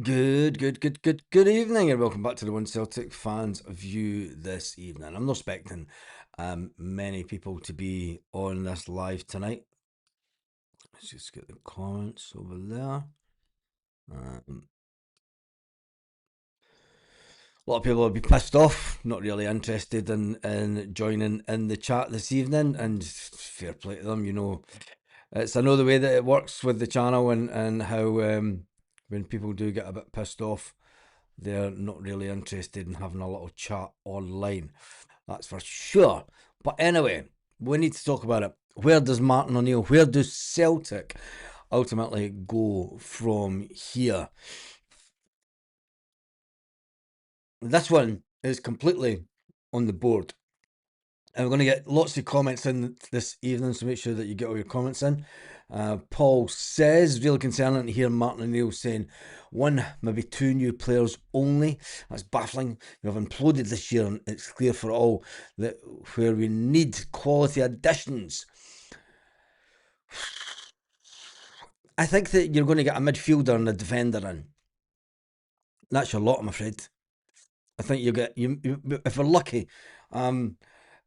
Good evening, and welcome back to the One Celtic Fans View this evening. I'm not expecting many people to be on this live tonight. Let's just get the comments over there. A lot of people will be pissed off, not really interested in joining in the chat this evening, and fair play to them. It's another way that it works with the channel, and how when people do get a bit pissed off, they're not really interested in having a little chat online. That's for sure. But anyway, we need to talk about it. Where does Martin O'Neill, where does Celtic ultimately go from here? This one is completely on the board. And we're going to get lots of comments in this evening, so make sure that you get all your comments in. Paul says, really concerning to hear Martin O'Neill saying one, maybe two new players only. That's baffling. We have imploded this year, and it's clear for all that where we need quality additions. I think that you're going to get a midfielder and a defender in. That's your lot, I'm afraid. I think you if we're lucky.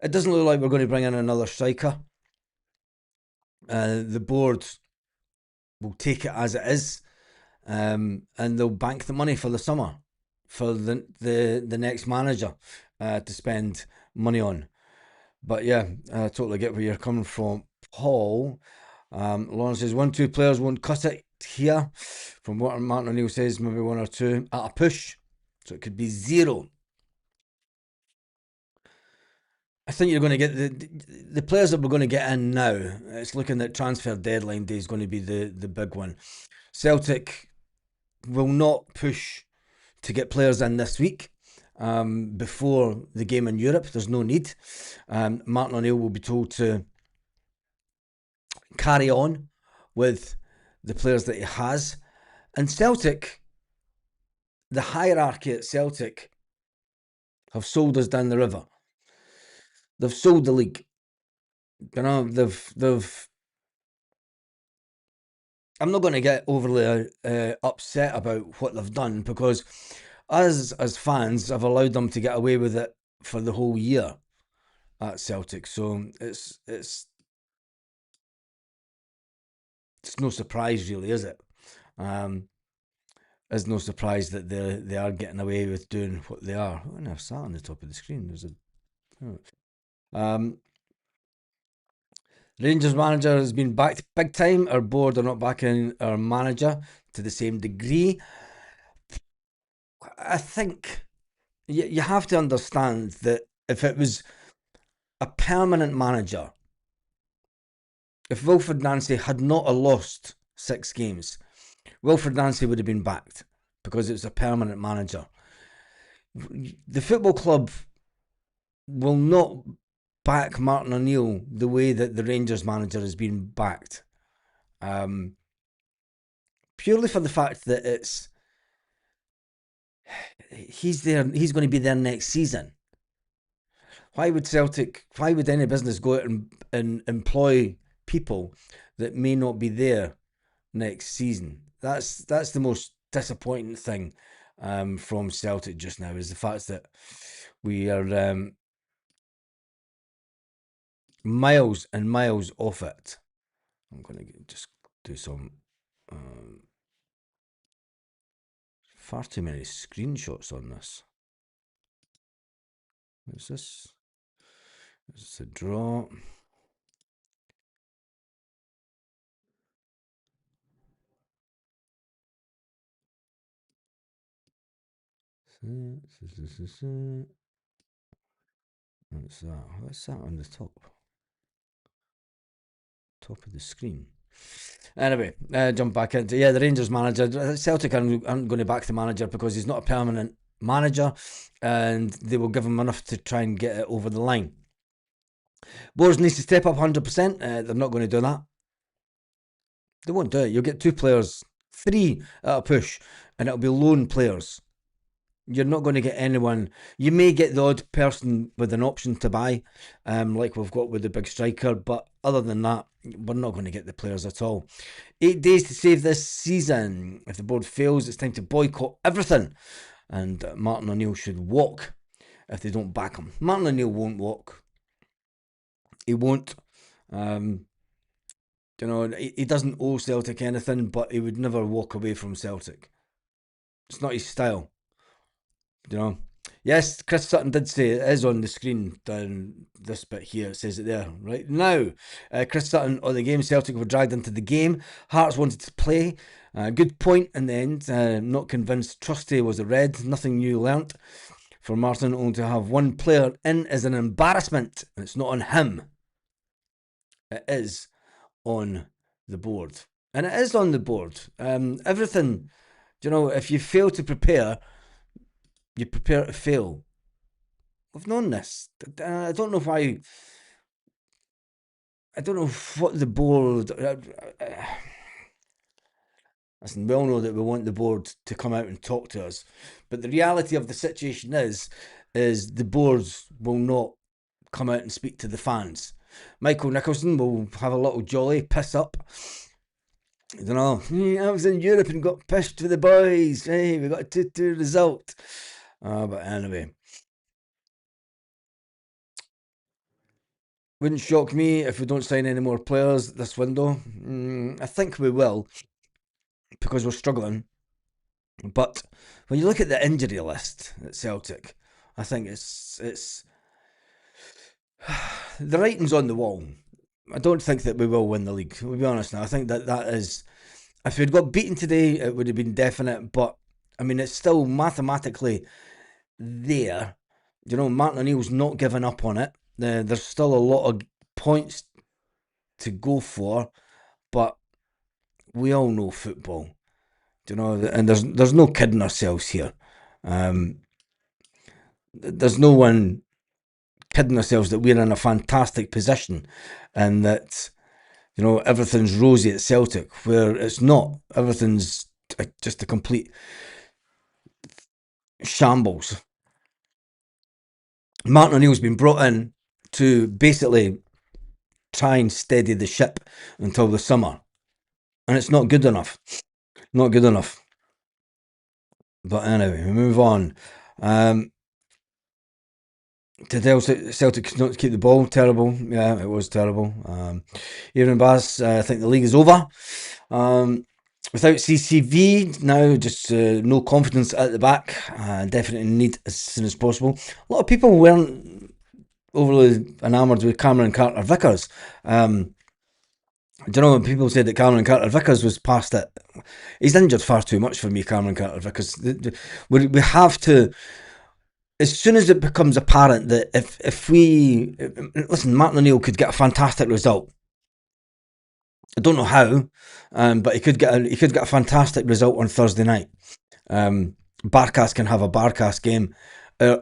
It doesn't look like we're going to bring in another striker. The board will take it as it is, and they'll bank the money for the summer for the next manager to spend money on. But yeah, I totally get where you're coming from, Paul. Lawrence says 1-2 players won't cut it here. From what Martin O'Neill says, maybe one or two at a push, so it could be zero. I think you're going to get the players that we're going to get in now. It's looking that transfer deadline day is going to be the big one. Celtic will not push to get players in this week before the game in Europe. There's no need. Martin O'Neill will be told to carry on with the players that he has. And Celtic, the hierarchy at Celtic, have sold us down the river. They've sold the league. They've. I'm not going to get overly upset about what they've done, because us as fans have allowed them to get away with it for the whole year at Celtic. So it's no surprise, really, is it? It's no surprise that they are getting away with doing what they are. Oh, and I've sat on the top of the screen. There's a Rangers manager has been backed big time. Our board are not backing our manager to the same degree. I think you have to understand that if it was a permanent manager, if Wilfred Nancy had not lost 6 games, Wilfred Nancy would have been backed because it's a permanent manager. The football club will not back Martin O'Neill the way that the Rangers manager has been backed. Purely for the fact that he's going to be there next season. Why would any business go out and employ people that may not be there next season? That's the most disappointing thing from Celtic just now, is the fact that we are miles and miles off it. I'm going to just do some far too many screenshots on this. What's this? Is this a draw? What's that? What's that on the top? Top of the screen. Anyway, jump back into the Rangers manager. Celtic aren't going to back the manager because he's not a permanent manager, and they will give him enough to try and get it over the line. Boards needs to step up 100%. They're not going to do that. They won't do it. You'll get 2 players, 3 at a push, and it'll be loan players. You're not going to get anyone. You may get the odd person with an option to buy, like we've got with the big striker, but other than that, we're not going to get the players at all. 8 days to save this season. If the board fails, it's time to boycott everything. And Martin O'Neill should walk if they don't back him. Martin O'Neill won't walk. He won't. He doesn't owe Celtic anything, but he would never walk away from Celtic. It's not his style. Yes, Chris Sutton did say it is on the screen down this bit here. It says it there right now. Chris Sutton on the game. Celtic were dragged into the game. Hearts wanted to play. Good point in the end. Not convinced. Trusty was a red. Nothing new learnt. For Martin, only to have one player in is an embarrassment. And it's not on him. It is on the board. And it is on the board. Everything, if you fail to prepare, you prepare to fail. We've known this. I don't know why. I don't know what the board. Listen, we all know that we want the board to come out and talk to us, but the reality of the situation is the board will not come out and speak to the fans. Michael Nicholson will have a little jolly, piss up. I was in Europe and got pissed for the boys. Hey, we got a 2-2 result. But anyway. Wouldn't shock me if we don't sign any more players this window. I think we will, because we're struggling. But when you look at the injury list at Celtic, I think it's the writing's on the wall. I don't think that we will win the league. We'll be honest now. I think that is, if we'd got beaten today, it would have been definite. But I mean, it's still mathematically there. Martin O'Neill's not given up on it. There's still a lot of points to go for, but we all know football, and there's no kidding ourselves here. There's no one kidding ourselves that we're in a fantastic position and that everything's rosy at Celtic, where it's not. Everything's just a complete shambles. Martin O'Neill's been brought in to basically try and steady the ship until the summer, and it's not good enough. Not good enough. But anyway, we move on. Celtic not keep the ball. Terrible. Yeah, it was terrible. Aaron Bass, I think the league is over. Without CCV now, just no confidence at the back. Definitely need as soon as possible. A lot of people weren't overly enamoured with Cameron Carter-Vickers. People said that Cameron Carter-Vickers was past it. He's injured far too much for me, Cameron Carter-Vickers. We have to, as soon as it becomes apparent that if we listen, Martin O'Neill could get a fantastic result. I don't know how, but he could get a fantastic result on Thursday night. Barkas can have a Barkas game.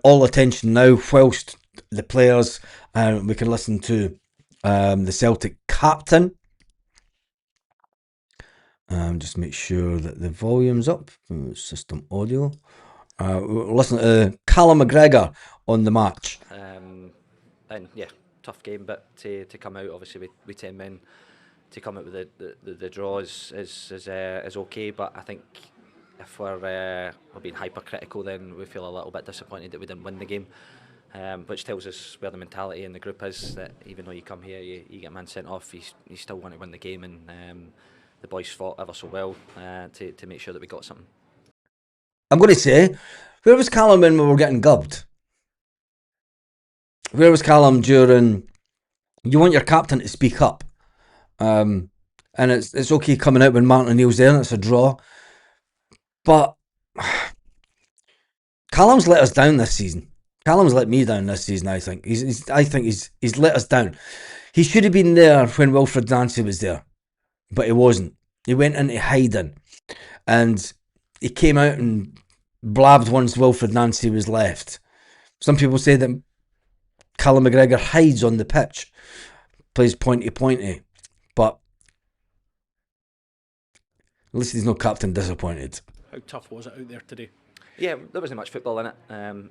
All attention now, whilst the players, we can listen to the Celtic captain. Just make sure that the volume's up. System audio. Listen to Callum McGregor on the match. And yeah, tough game, but to come out obviously with 10 men, to come out with the draw is okay. But I think if we're being hypercritical, then we feel a little bit disappointed that we didn't win the game. Which tells us where the mentality in the group is, that even though you come here, you get a man sent off, you still want to win the game, and the boys fought ever so well to make sure that we got something. I'm going to say, where was Callum when we were getting gubbed? Where was Callum during? You want your captain to speak up, and it's okay coming out when Martin O'Neill's there and it's a draw, but Callum's let us down this season. Callum's let me down this season. I think he's let us down. He should have been there when Wilfred Nancy was there, but he wasn't. He went into hiding, and he came out and blabbed once Wilfred Nancy was left. Some people say that Callum McGregor hides on the pitch, plays pointy, but at least he's no captain disappointed. How tough was it out there today? Yeah, there wasn't much football in it.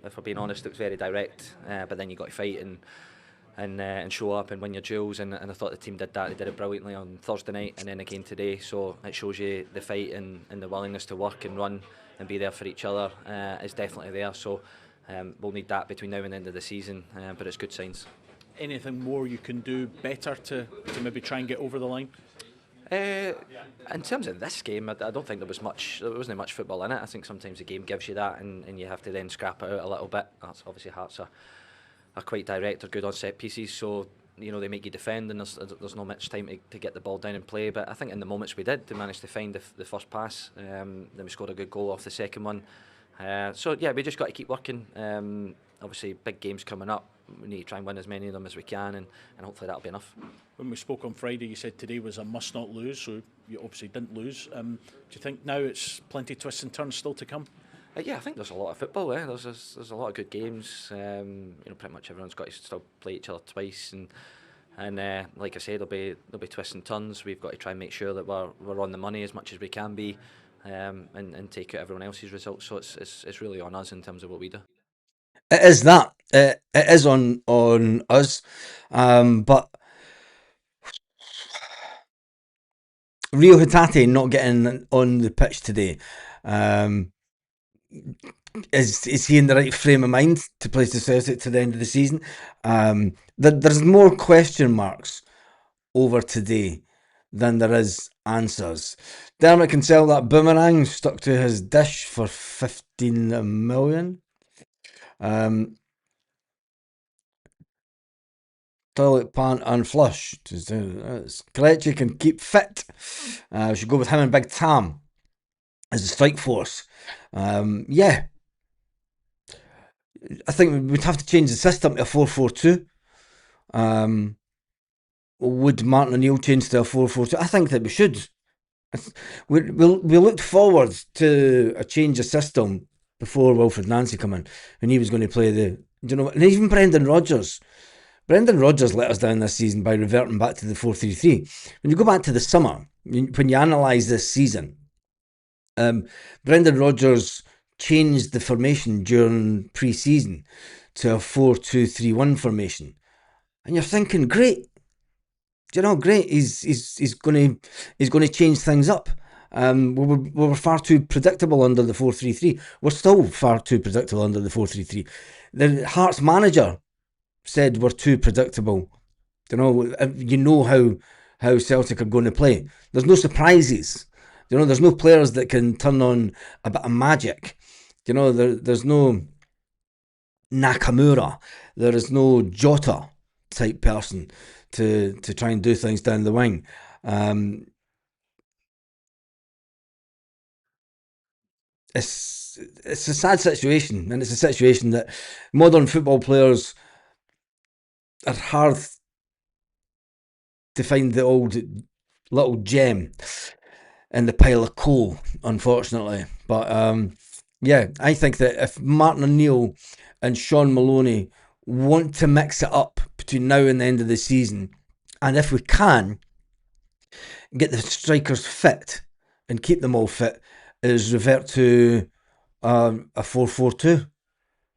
If we're being honest, it was very direct. But then you got to fight and show up and win your duels. And I thought the team did that. They did it brilliantly on Thursday night and then again today. So it shows you the fight and the willingness to work and run and be there for each other is definitely there. So we'll need that between now and the end of the season. But it's good signs. Anything more you can do better to maybe try and get over the line? Uh, in terms of this game, I don't think there was much. There wasn't much football in it. I think sometimes the game gives you that, and you have to then scrap it out a little bit. That's obviously Hearts are quite direct, are good on set pieces, so they make you defend, and there's not much time to get the ball down and play. But I think in the moments we did, they managed to find the first pass. Then we scored a good goal off the second one. So yeah, we just got to keep working. Obviously, big games coming up. We need to try and win as many of them as we can, and hopefully that'll be enough. When we spoke on Friday, you said today was a must not lose, so you obviously didn't lose. Do you think now it's plenty twists and turns still to come? Yeah, I think there's a lot of football. There's a lot of good games. Pretty much everyone's got to still play each other twice, and like I said, there'll be twists and turns. We've got to try and make sure that we're on the money as much as we can be, and take out everyone else's results. So it's really on us in terms of what we do. It is that. It is on us. But Rio Hatate not getting on the pitch today. Is he in the right frame of mind to play the Celtic to the end of the season? There's more question marks over today than there is answers. Dermot can sell that boomerang stuck to his dish for 15 million. Toilet, pant and flush. Kelechi can keep fit. We should go with him and Big Tam as a strike force. Yeah, I think we'd have to change the system to a 4-4-2. Would Martin O'Neill change to a 4-4-2? I think that we should. We looked forward to a change of system before Wilfred Nancy come in, and he was going to play and even Brendan Rodgers. Brendan Rodgers let us down this season by reverting back to the 4-3-3. When you go back to the summer, when you analyse this season, Brendan Rodgers changed the formation during pre-season to a 4-2-3-1 formation, and you're thinking, great, great. He's going to change things up. We were far too predictable under the 4-3-3. We're still far too predictable under the 4-3-3. The Hearts manager said we're too predictable. You know how Celtic are going to play. There's no surprises. There's no players that can turn on a bit of magic. There's no Nakamura. There is no Jota type person to try and do things down the wing. It's a sad situation, and it's a situation that modern football players are hard to find the old little gem in the pile of coal, unfortunately. But yeah, I think that if Martin O'Neill and Sean Maloney want to mix it up between now and the end of the season, and if we can get the strikers fit and keep them all fit, is revert to a 4-4-2.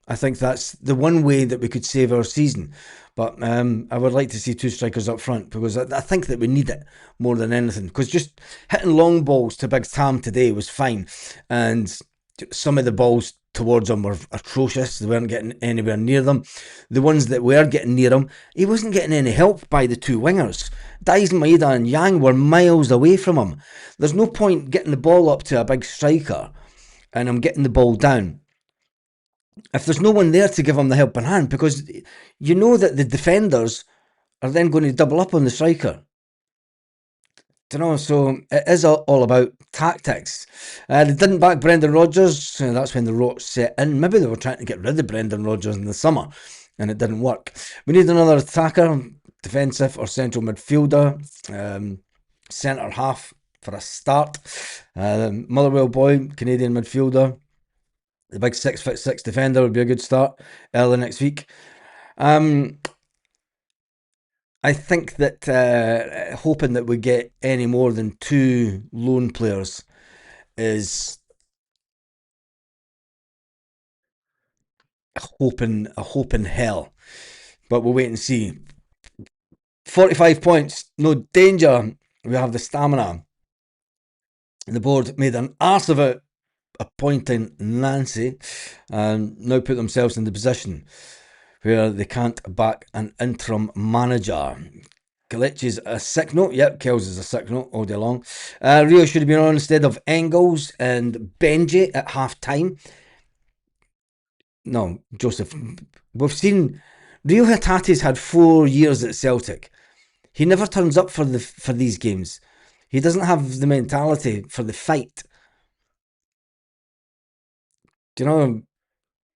I think that's the one way that we could save our season. But I would like to see two strikers up front, because I think that we need it more than anything. Because just hitting long balls to Big Tam today was fine, and some of the balls towards him were atrocious. They weren't getting anywhere near them. The ones that were getting near him, he wasn't getting any help by the two wingers. Daizen Maeda and Yang were miles away from him. There's no point getting the ball up to a big striker and I'm getting the ball down if there's no one there to give him the helping hand, because you know that the defenders are then going to double up on the striker. So it is all about tactics. They didn't back Brendan Rodgers, and that's when the rot set in. Maybe they were trying to get rid of Brendan Rodgers in the summer, and it didn't work. We need another attacker, defensive or central midfielder, centre half for a start. Motherwell boy, Canadian midfielder. The big 6'6" defender would be a good start early next week. I think that hoping that we get any more than two loan players is a hope in hell. But we'll wait and see. 45 points, no danger. We have the stamina. The board made an arse of it, appointing Nancy, and now put themselves in the position where they can't back an interim manager. Kalich's a sick note. Yep, Kells is a sick note all day long. Rio should have been on instead of Engels and Benji at half time. No, Joseph. We've seen Rio Hatate's had 4 years at Celtic. He never turns up for these games. He doesn't have the mentality for the fight. Do you know?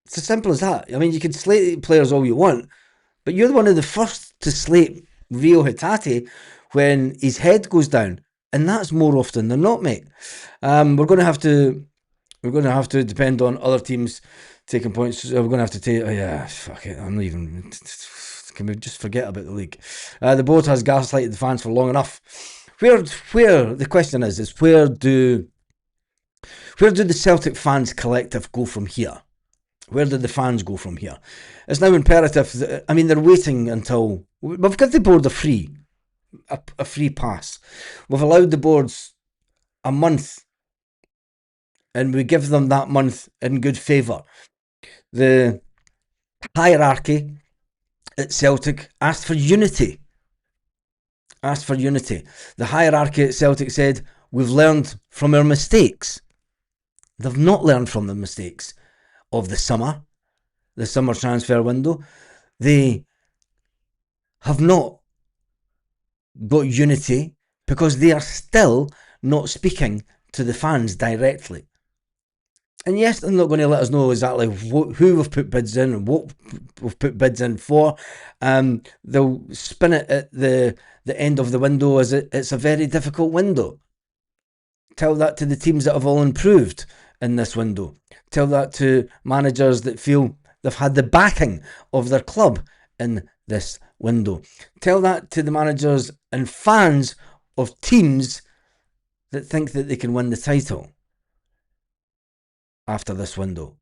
It's as simple as that. I mean, you can slate players all you want, but you're one of the first to slate Rio Hatate when his head goes down, and that's more often than not, mate. We're going to have to depend on other teams taking points. We're going to have to take. Oh yeah, fuck it. I'm not even. Can we just forget about the league? The board has gaslighted the fans for long enough. Where the question is where do the Celtic fans collective go from here? Where did the fans go from here? It's now imperative. They're waiting until we've got the board a free pass. We've allowed the boards a month, and we give them that month in good favour. The hierarchy at Celtic asked for unity. The hierarchy at Celtic said, we've learned from our mistakes. They've not learned from the mistakes of the summer transfer window. They have not got unity because they are still not speaking to the fans directly. And yes, they're not going to let us know exactly who we've put bids in and what we've put bids in for. They'll spin it at the end of the window as it's a very difficult window. Tell that to the teams that have all improved in this window. Tell that to managers that feel they've had the backing of their club in this window. Tell that to the managers and fans of teams that think that they can win the title after this window.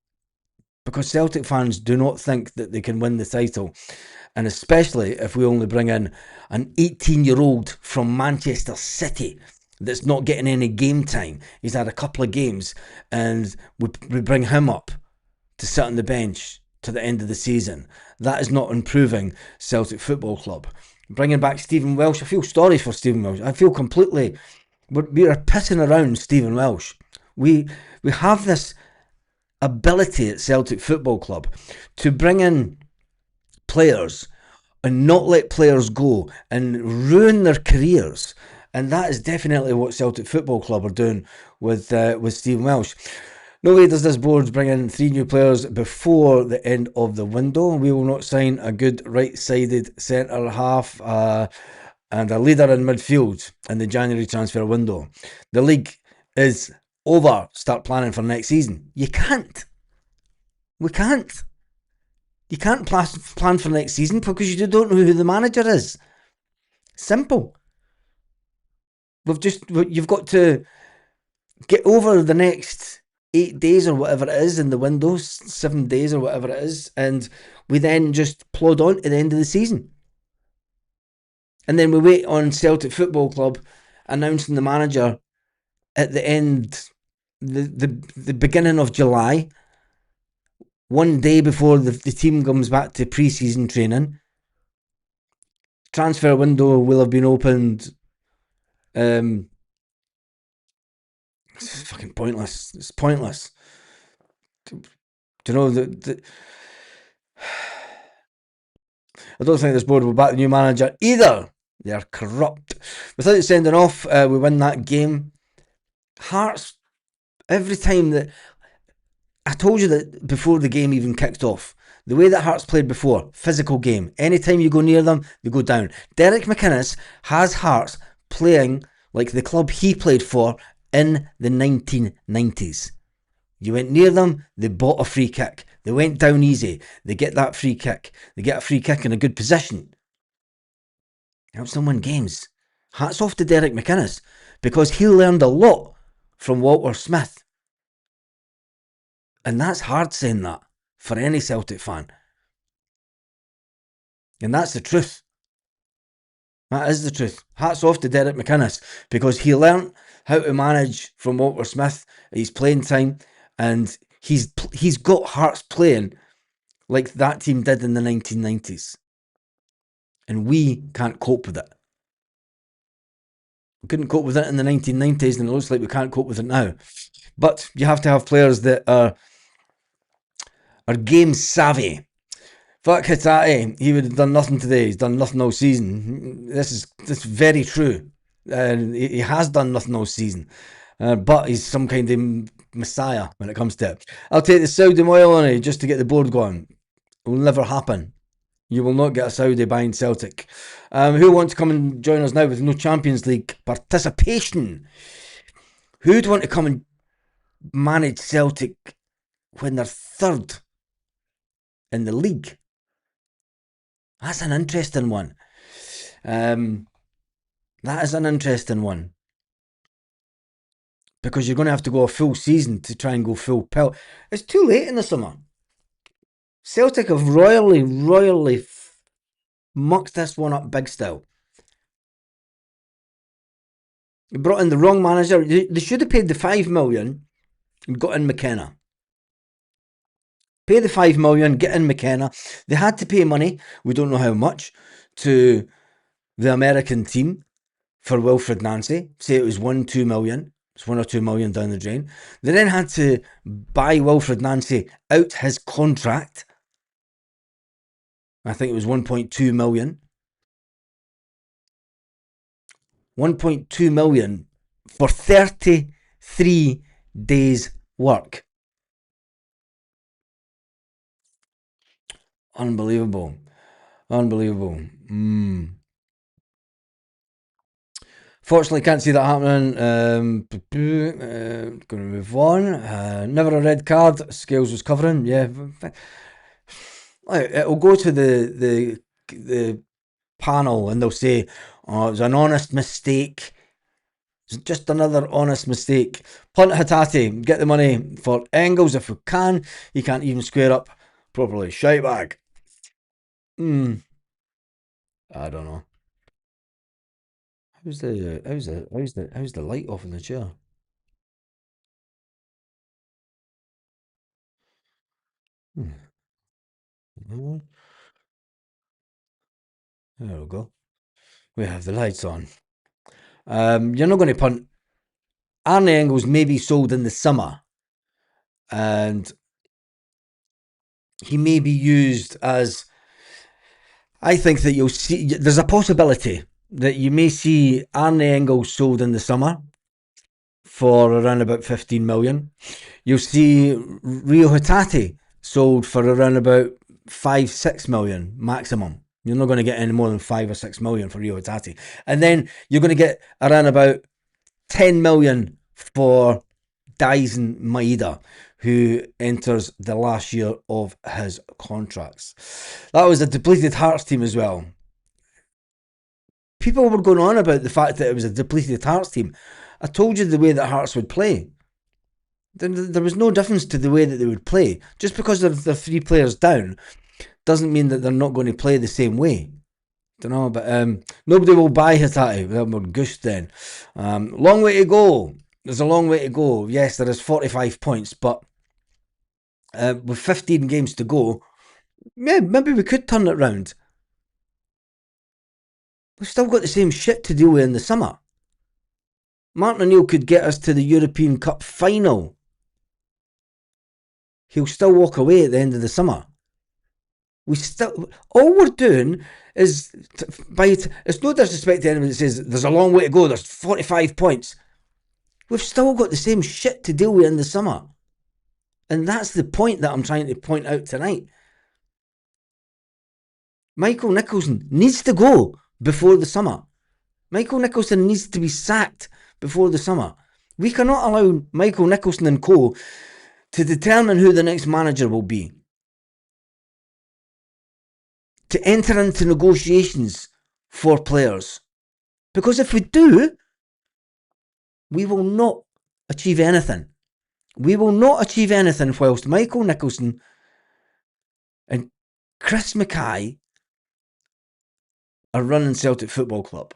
Because Celtic fans do not think that they can win the title. And especially if we only bring in an 18-year-old from Manchester City that's not getting any game time. He's had a couple of games, and we bring him up to sit on the bench to the end of the season. That is not improving Celtic Football Club. Bringing back Stephen Welsh, I feel sorry for Stephen Welsh. I feel completely... We are pissing around Stephen Welsh. We have this ability at Celtic Football Club to bring in players and not let players go and ruin their careers. And that is definitely what Celtic Football Club are doing with Stephen Welsh. No way does this board bring in 3 new players before the end of the window. We will not sign a good right-sided centre half and a leader in midfield in the January transfer window. The league is over. Start planning for next season. You can't. We can't. You can't plan for next season because you don't know who the manager is. Simple. You've got to get over the next 8 days or whatever it is in the window, 7 days or whatever it is, and we then just plod on to the end of the season. And then we wait on Celtic Football Club announcing the manager at the end, the beginning of July, one day before the team comes back to pre-season training. Transfer window will have been opened. It's fucking pointless. It's pointless. Do you know I don't think this board will back the new manager either. They are corrupt. Without sending off, we win that game. Hearts, every time that... I told you that before the game even kicked off. The way that Hearts played before, physical game. Anytime you go near them, they go down. Derek McInnes has Hearts playing like the club he played for in the 1990s. You went near them, they bought a free kick. They went down easy. They get that free kick. They get a free kick in a good position. Helps them win games. Hats off to Derek McInnes because he learned a lot from Walter Smith. And that's hard saying that. for any Celtic fan. And that's the truth. That is the truth. Hats off to Derek McInnes, because he learnt how to manage from Walter Smith his playing time, and he's got Hearts playing like that team did in the 1990s. And we can't cope with it. We couldn't cope with it in the 1990s, and it looks like we can't cope with it now. But you have to have players that are game savvy. Fuck Hatate, he would have done nothing today. He's done nothing all season. This is very true. He has done nothing all season. But he's some kind of messiah when it comes to it. I'll take the Saudi oil on it just to get the board going. It will never happen. You will not get a Saudi buying Celtic. Who wants to come and join us now with no Champions League participation? Who'd want to come and manage Celtic when they're third in the league? That's an interesting one. That is an interesting one. Because you're going to have to go a full season to try and go full pelt. It's too late in the summer. Celtic have royally mucked this one up big style. They brought in the wrong manager. They should have paid the $5 million and got in McKenna. Pay the $5 million, get in McKenna. They had to pay money, we don't know how much, to the American team for Wilfred Nancy. Say it was $2 million. It's $1 or $2 million down the drain. They then had to buy Wilfred Nancy out his contract. I think it was $1.2 million. $1.2 million for 33 days work. Unbelievable. Fortunately, can't see that happening. Going to move on. Never a red card. Scales was covering. Yeah. It'll go to the panel and they'll say, oh, it was an honest mistake. It's just another honest mistake. Punt Hatate. Get the money for Engels if we can. He can't even square up properly. Shite bag. I don't know. How's the light off in the chair? There we go. We have the lights on. You're not going to punt. Arne Engels may be sold in the summer, and he may be used as. I think that you'll see. There's a possibility that you may see Arne Engels sold in the summer for around about 15 million. You'll see Rio Hatate sold for around about 5-6 million maximum. You're not going to get any more than 5 or 6 million for Rio Hatate. And then you're going to get around about 10 million for Dyson Maeda, who enters the last year of his contracts. That was a depleted Hearts team as well. People were going on about the fact that it was a depleted Hearts team. I told you the way that Hearts would play. There was no difference to the way that they would play. Just because they're 3 players down doesn't mean that they're not going to play the same way. Don't know, but nobody will buy Hatate. Well, we're goosed then. Long way to go. There's a long way to go. Yes, there is 45 points, but with 15 games to go, yeah, maybe we could turn it round. We've still got the same shit to deal with in the summer. Martin O'Neill could get us to the European Cup final. He'll still walk away at the end of the summer. All we're doing is, it's no disrespect to anyone that says there's a long way to go, there's 45 points. We've still got the same shit to deal with in the summer. And that's the point that I'm trying to point out tonight. Michael Nicholson needs to go before the summer. Michael Nicholson needs to be sacked before the summer. We cannot allow Michael Nicholson and co to determine who the next manager will be. To enter into negotiations for players. Because if we do, we will not achieve anything. We will not achieve anything whilst Michael Nicholson Chris Mackay are running Celtic Football Club.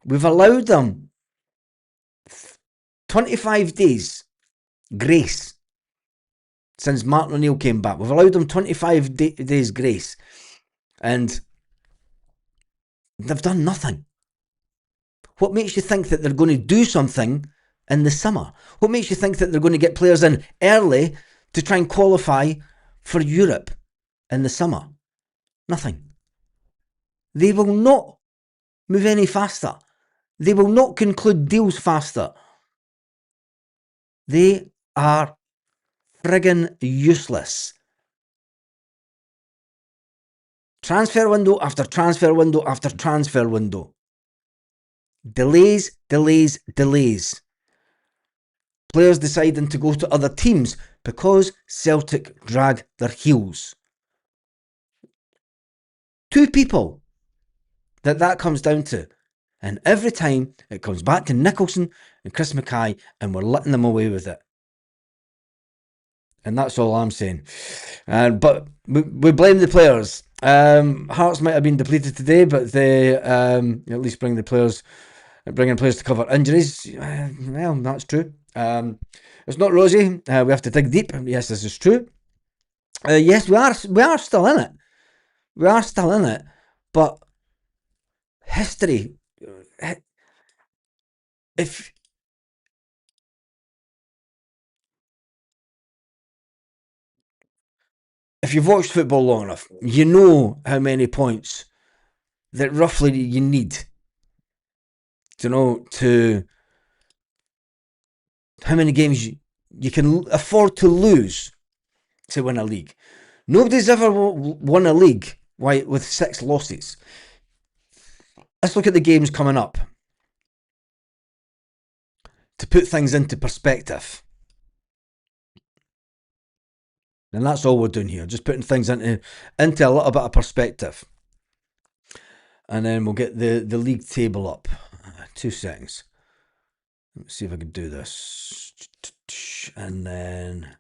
We've allowed them 25 days grace since Martin O'Neill came back. We've allowed them 25 days grace, and they've done nothing. What makes you think that they're going to do something in the summer? What makes you think that they're going to get players in early to try and qualify for Europe in the summer? Nothing. They will not move any faster. They will not conclude deals faster. They are friggin' useless. Transfer window after transfer window after transfer window. Delays, delays, delays. Players deciding to go to other teams because Celtic drag their heels. Two people that comes down to. And every time it comes back to Nicholson and Chris Mackay, and we're letting them away with it. And that's all I'm saying. But we blame the players. Hearts might have been depleted today, but they at least bringing players to cover injuries. Well, that's true. It's not rosy. We have to dig deep. Yes, this is true. Yes, we are still in it. We are still in it. But history, if you've watched football long enough, you know how many points that roughly you need to how many games you can afford to lose to win a league. Nobody's ever won a league with 6 losses. Let's look at the games coming up to put things into perspective. And that's all we're doing here, just putting things into a little bit of perspective. And then we'll get the league table up. 2 seconds. Let's see if I can do this. And then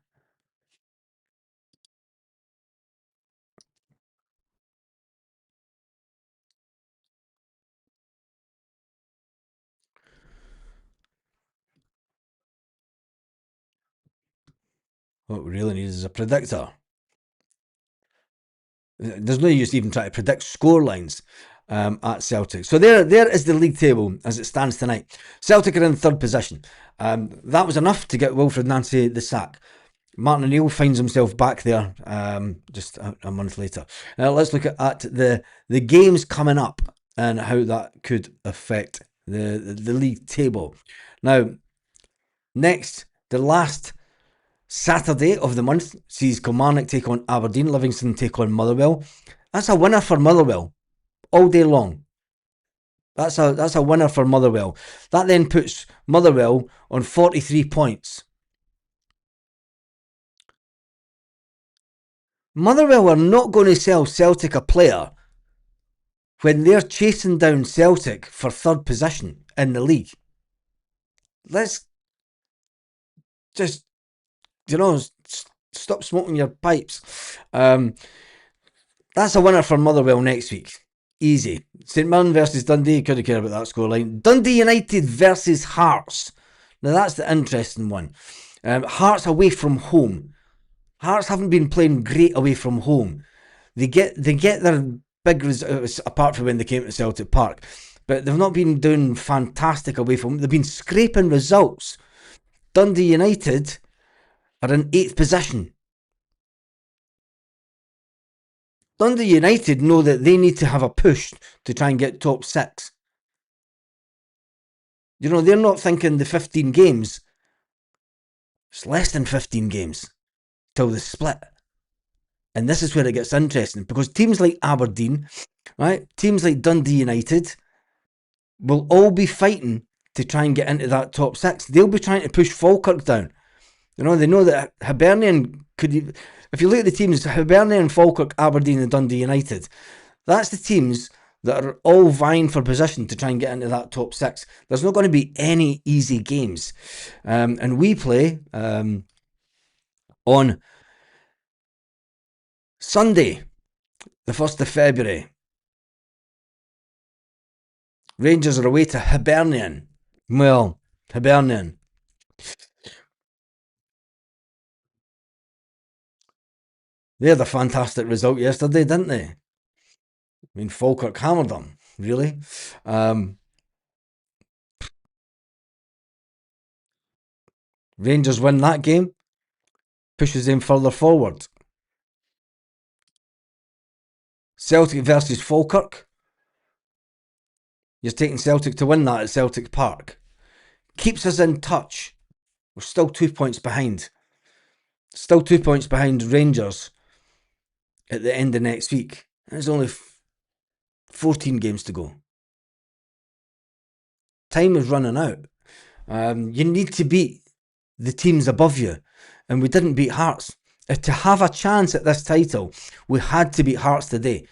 what we really need is a predictor. There's no use even trying to predict score lines at Celtic. So there is the league table as it stands tonight. Celtic are in 3rd position. That was enough to get Wilfred Nancy the sack. Martin O'Neill finds himself back there just a month later. Let's look at the games coming up and how that could affect the league table. Now, next, the last Saturday of the month sees Kilmarnock take on Aberdeen, Livingston take on Motherwell. That's a winner for Motherwell all day long. That's a winner for Motherwell. That then puts Motherwell on 43 points. Motherwell are not going to sell Celtic a player when they're chasing down Celtic for 3rd position in the league. Let's just, stop smoking your pipes. That's a winner for Motherwell next week. Easy. St Mirren versus Dundee. Couldn't care about that scoreline. Dundee United versus Hearts. Now that's the interesting one. Hearts away from home. Hearts haven't been playing great away from home. They get their big results apart from when they came to Celtic Park, but they've not been doing fantastic away from home. They've been scraping results. Dundee United are in 8th position. Dundee United know that they need to have a push to try and get top 6. They're not thinking the 15 games. It's less than 15 games till the split. And this is where it gets interesting, because teams like Aberdeen, right, teams like Dundee United will all be fighting to try and get into that top 6. They'll be trying to push Falkirk down. They know that Hibernian could... If you look at the teams, Hibernian, Falkirk, Aberdeen and Dundee United, that's the teams that are all vying for position to try and get into that top 6. There's not going to be any easy games. And we play on Sunday, the 1st of February. Rangers are away to Hibernian. Well, Hibernian. They had a fantastic result yesterday, didn't they? I mean, Falkirk hammered them, really. Rangers win that game, pushes them further forward. Celtic versus Falkirk. You're taking Celtic to win that at Celtic Park. Keeps us in touch. We're still 2 points behind. Still 2 points behind Rangers at the end of next week. There's only 14 games to go. Time is running out. You need to beat the teams above you. And we didn't beat Hearts. To have a chance at this title, we had to beat Hearts today.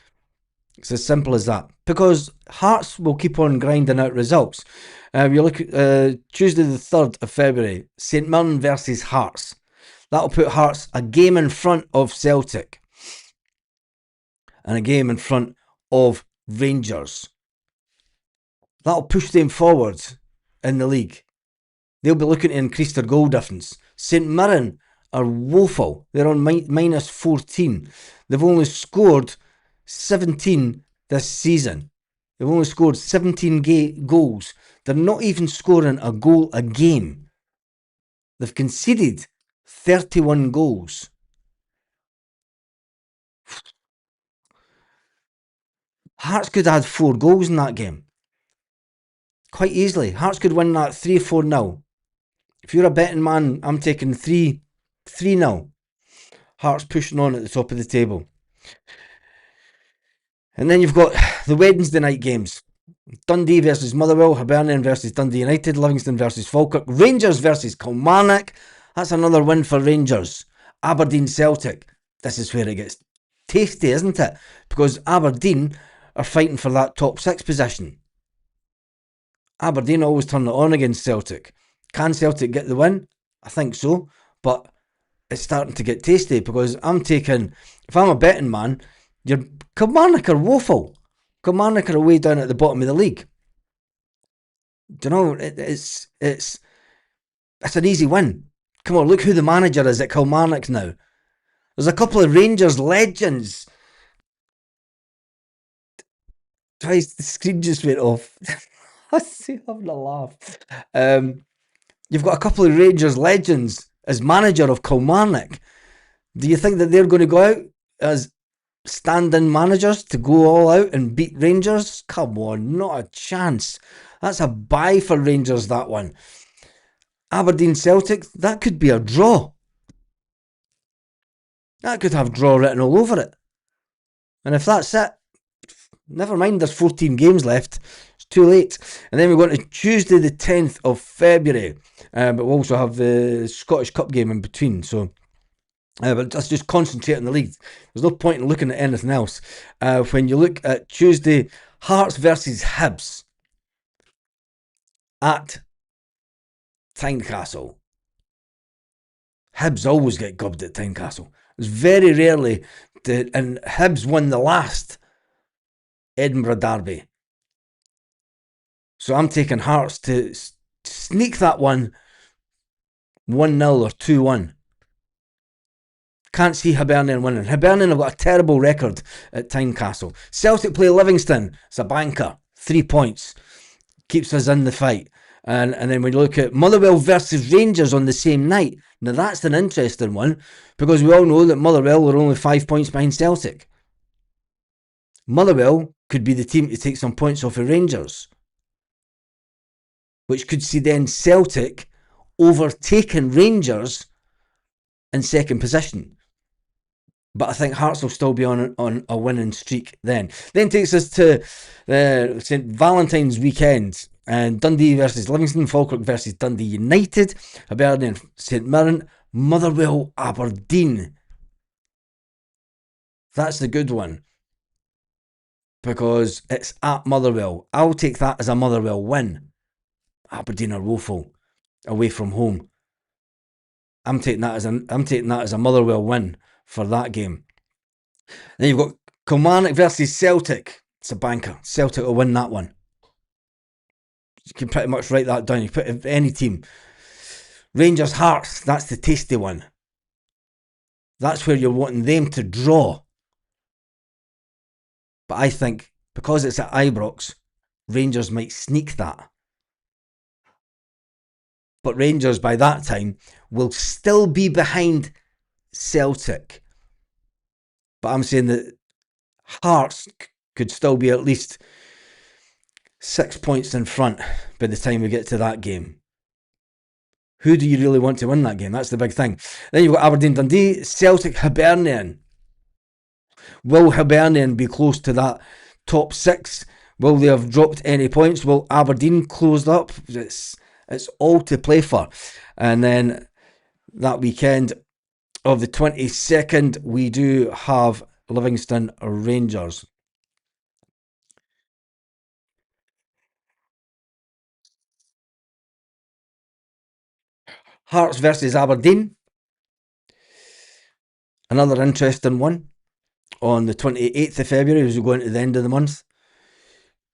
It's as simple as that. Because Hearts will keep on grinding out results. You look at Tuesday the 3rd of February, St Mirren versus Hearts. That'll put Hearts a game in front of Celtic. And a game in front of Rangers. That'll push them forward in the league. They'll be looking to increase their goal difference. St Mirren are woeful. They're on minus 14. They've only scored 17 this season. They've only scored 17 goals. They're not even scoring a goal a game. They've conceded 31 goals. Hearts could have had 4 goals in that game. Quite easily. Hearts could win that 3-4-0. If you're a betting man, I'm taking 3-0. Hearts pushing on at the top of the table. And then you've got the Wednesday night games. Dundee versus Motherwell, Hibernian versus Dundee United, Livingston versus Falkirk, Rangers versus Kilmarnock. That's another win for Rangers. Aberdeen Celtic. This is where it gets tasty, isn't it? Because Aberdeen are fighting for that top 6 position. Aberdeen always turn it on against Celtic. Can Celtic get the win? I think so. But it's starting to get tasty because I'm taking, if I'm a betting man, Kilmarnock are woeful. Kilmarnock are way down at the bottom of the league. Do you know, it's an easy win. Come on, look who the manager is at Kilmarnock now. There's a couple of Rangers legends. Twice the screen just went off. I see, having a laugh. You've got a couple of Rangers legends as manager of Kilmarnock. Do you think that they're going to go out as stand-in managers to go all out and beat Rangers? Come on, not a chance. That's a bye for Rangers, that one. Aberdeen Celtic, that could be a draw. That could have draw written all over it. And if that's it, never mind, there's 14 games left. It's too late. And then we're going to Tuesday the 10th of February. But we'll also have the Scottish Cup game in between. So, but let's just concentrate on the league. There's no point in looking at anything else. When you look at Tuesday, Hearts versus Hibs at Tynecastle. Hibs always get gubbed at Tynecastle. It's very rarely, and Hibs won the last Edinburgh derby. So I'm taking Hearts to sneak that one 1-0 or 2-1. Can't see Hibernian winning. Hibernian have got a terrible record at Tynecastle. Celtic play Livingston. It's a banker. 3 points. Keeps us in the fight. And then we look at Motherwell versus Rangers on the same night. Now that's an interesting one because we all know that Motherwell are only 5 points behind Celtic. Motherwell could be the team to take some points off of Rangers, which could see then Celtic overtaking Rangers in second position. But I think Hearts will still be on a winning streak then. Then takes us to St Valentine's weekend. And Dundee versus Livingston, Falkirk versus Dundee United, Hibernian St Mirren, Motherwell Aberdeen. That's the good one. Because it's at Motherwell. I'll take that as a Motherwell win. Aberdeen are woeful away from home. I'm taking that as a Motherwell win for that game. Then you've got Kilmarnock versus Celtic. It's a banker. Celtic will win that one. You can pretty much write that down. You put any team. Rangers Hearts, that's the tasty one. That's where you're wanting them to draw. But I think because it's at Ibrox, Rangers might sneak that. But Rangers by that time will still be behind Celtic. But I'm saying that Hearts could still be at least 6 points in front by the time we get to that game. Who do you really want to win that game? That's the big thing. Then you've got Aberdeen Dundee, Celtic Hibernian. Will Hibernian be close to that top 6? Will they have dropped any points? Will Aberdeen closed up? It's all to play for. And then that weekend of the 22nd, we do have Livingston Rangers. Hearts versus Aberdeen. Another interesting one on the 28th of February as we go into the end of the month.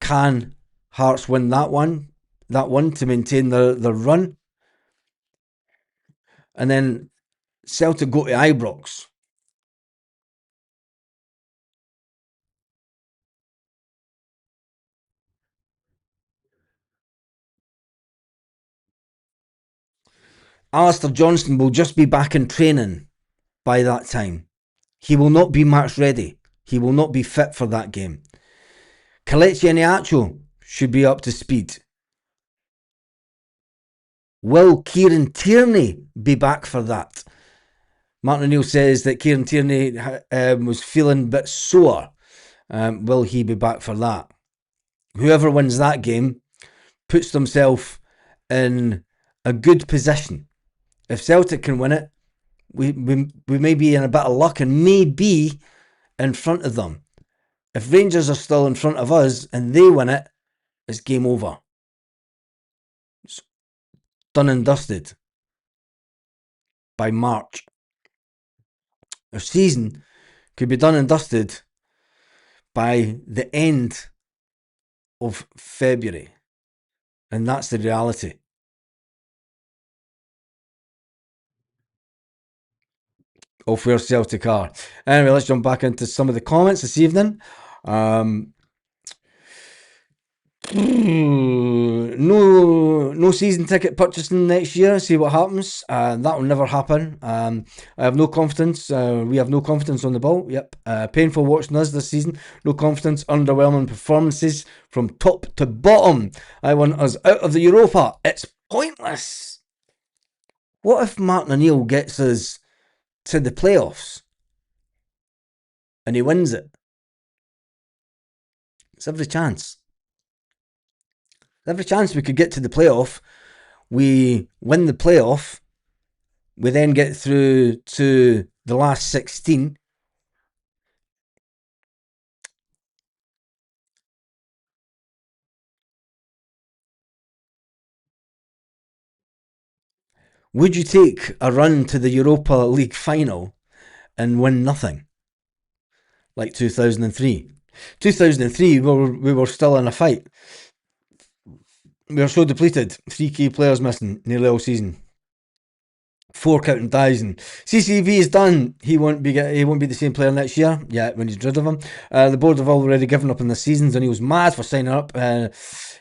Can Hearts win that one to maintain their run? And then Celtic go to Ibrox. Alistair Johnston will just be back in training by that time. He will not be match ready. He will not be fit for that game. Kelechi Iheanacho should be up to speed. Will Kieran Tierney be back for that? Martin O'Neill says that Kieran Tierney was feeling a bit sore. Will he be back for that? Whoever wins that game puts themselves in a good position. If Celtic can win it, we may be in a bit of luck and may be in front of them. If Rangers are still in front of us and they win it, it's game over. It's done and dusted by March. Our season could be done and dusted by the end of February. And that's the reality. Of where Celtic are. Anyway, let's jump back into some of the comments this evening. No season ticket purchasing next year. See what happens. That will never happen. I have no confidence. We have no confidence on the ball. Yep. Painful watching us this season. No confidence. Underwhelming performances from top to bottom. I want us out of the Europa. It's pointless. What if Martin O'Neill gets us to the playoffs and he wins it? It's every chance. Every chance we could get to the playoff. We win the playoff. We then get through to the last 16. Would you take a run to the Europa League final and win nothing? Like 2003. 2003, we were still in a fight. We were so depleted. 3 key players missing nearly all season. 4 counting ties, and CCV is done. He won't be the same player next year. Yeah, when he's rid of him. The board have already given up on the seasons, and he was mad for signing up.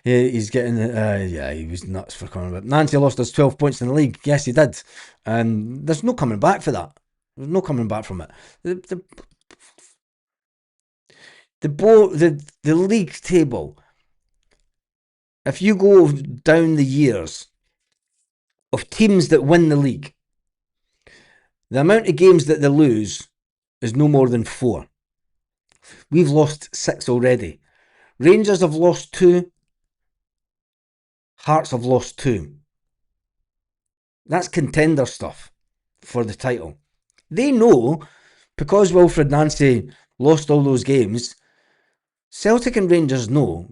He's getting he was nuts for coming back. Nancy lost us 12 points in the league. Yes, he did, and there's no coming back for that. There's no coming back from it. The league table. If you go down the years of teams that win the league, the amount of games that they lose is no more than 4. We've lost 6 already. Rangers have lost 2. Hearts have lost 2. That's contender stuff for the title. They know, because Wilfred Nancy lost all those games, Celtic and Rangers know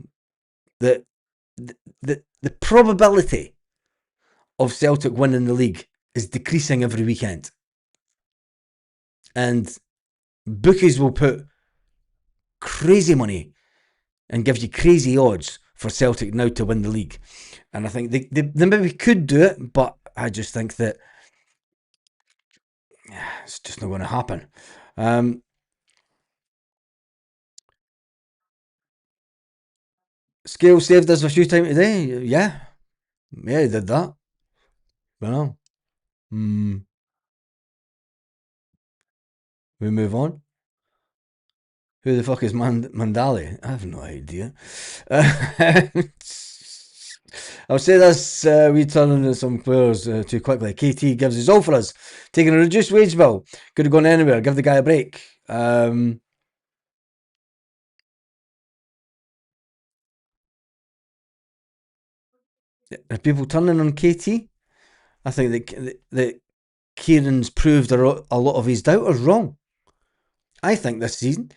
that the probability of Celtic winning the league is decreasing every weekend. And bookies will put crazy money and give you crazy odds for Celtic now to win the league. And I think they maybe could do it, but I just think that it's just not going to happen. Scale saved us a few times today. Yeah, he did that. Well, we move on. Who the fuck is Mandali? I have no idea. I'll say this, we turn into some players too quickly. KT gives his all for us. Taking a reduced wage bill. Could have gone anywhere. Give the guy a break. Are people turning on KT? I think that Kieran's proved a lot of his doubters wrong. I think this season,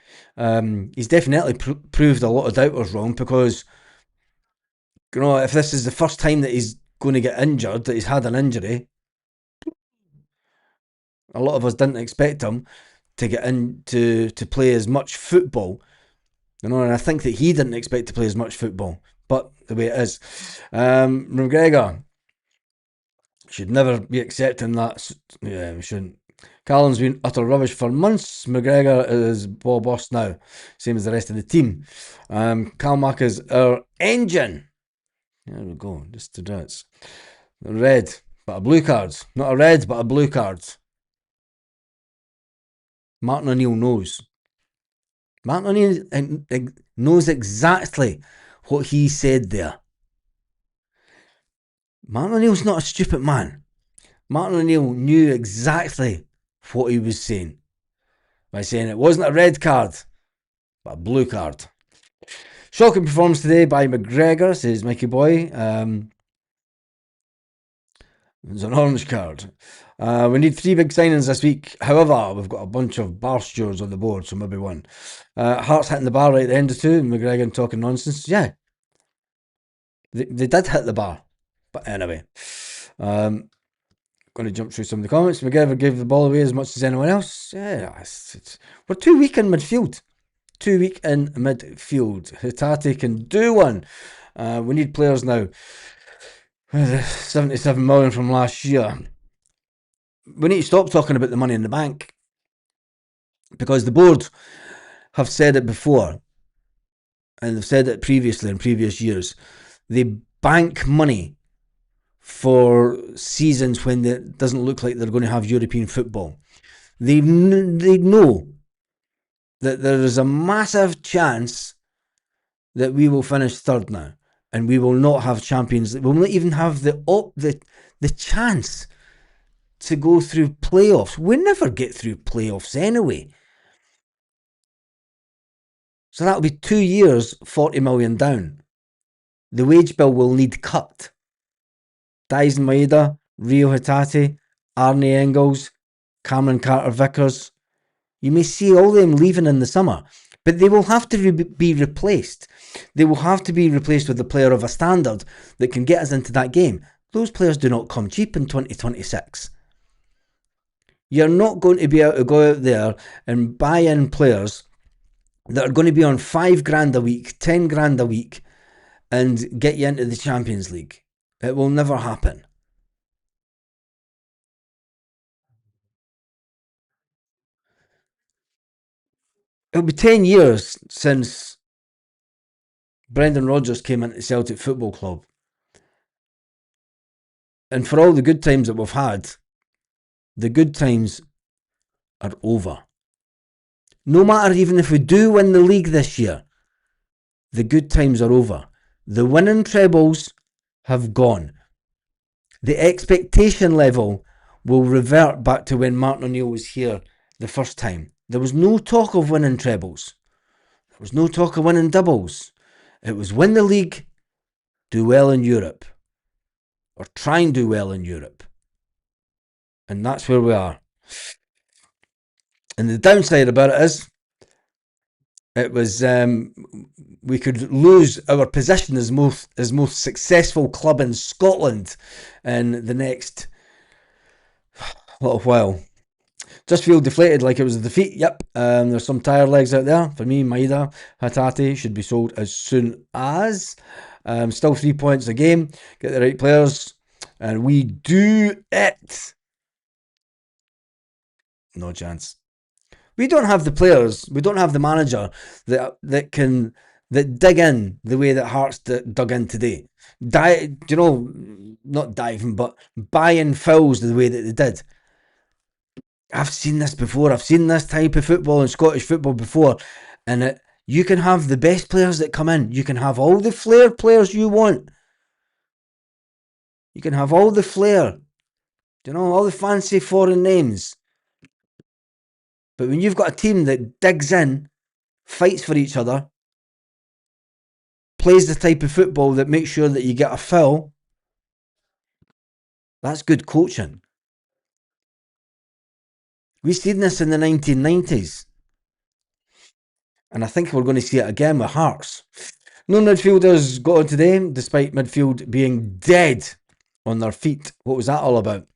he's definitely proved a lot of doubters wrong, because if this is the first time that he's going to get injured, that he's had an injury, a lot of us didn't expect him to get in to play as much football, and I think that he didn't expect to play as much football, but the way it is. McGregor should never be accepting that. Yeah, we shouldn't. Callum's been utter rubbish for months. McGregor is ball boss now, same as the rest of the team. Callum Mack is our engine. There we go, just to dance. Red, but a blue card. Not a red, but a blue card. Martin O'Neill knows. Martin O'Neill knows exactly what he said there. Martin O'Neill's not a stupid man. Martin O'Neill knew exactly what he was saying by saying it wasn't a red card, but a blue card. Shocking performance today by McGregor, says Mikey Boy. It's an orange card. We need 3 big signings this week. However, we've got a bunch of bar stewards on the board, so maybe one. Hearts hitting the bar right at the end of 2. McGregor talking nonsense. Yeah, they did hit the bar. But anyway, going to jump through some of the comments. McGregor gave the ball away as much as anyone else. Yeah, we're too weak in midfield. Hatate can do one. We need players now. 77 million from last year. We need to stop talking about the money in the bank, because the board have said it before, and they've said it previously in previous years. They bank money for seasons when it doesn't look like they're going to have European football. They know that there is a massive chance that we will finish third now, and we will not have Champions League. We will not even have the chance to go through playoffs. We never get through playoffs anyway. So that'll be 2 years, 40 million down. The wage bill will need cut. Dyson Maeda, Rio Hatate, Arnie Engels, Cameron Carter-Vickers. You may see all them leaving in the summer, but they will have to be replaced. They will have to be replaced with a player of a standard that can get us into that game. Those players do not come cheap in 2026. You're not going to be able to go out there and buy in players that are going to be on $5,000 a week, $10,000 a week, and get you into the Champions League. It will never happen. It'll be 10 years since Brendan Rodgers came into Celtic Football Club. And for all the good times that we've had, the good times are over. No matter even if we do win the league this year, the good times are over. The winning trebles have gone. The expectation level will revert back to when Martin O'Neill was here the first time. There was no talk of winning trebles. There was no talk of winning doubles. It was win the league, do well in Europe, or try and do well in Europe. And that's where we are. And the downside about it is, it was we could lose our position as most successful club in Scotland in the next little while. Just feel deflated like it was a defeat. Yep. There's some tired legs out there. For me, Maeda, Hatate should be sold as soon as. Still 3 points a game. Get the right players. And we do it. No chance. We don't have the players. We don't have the manager that dig in the way that Hearts dug in today. Not diving, but buying fouls the way that they did. I've seen this before. I've seen this type of football in Scottish football before. And you can have the best players that come in. You can have all the flair players you want. You can have all the flair. All the fancy foreign names. But when you've got a team that digs in, fights for each other, plays the type of football that makes sure that you get a foul, that's good coaching. We've seen this in the 1990s. And I think we're going to see it again with Hearts. No midfielders got on today, despite midfield being dead on their feet. What was that all about?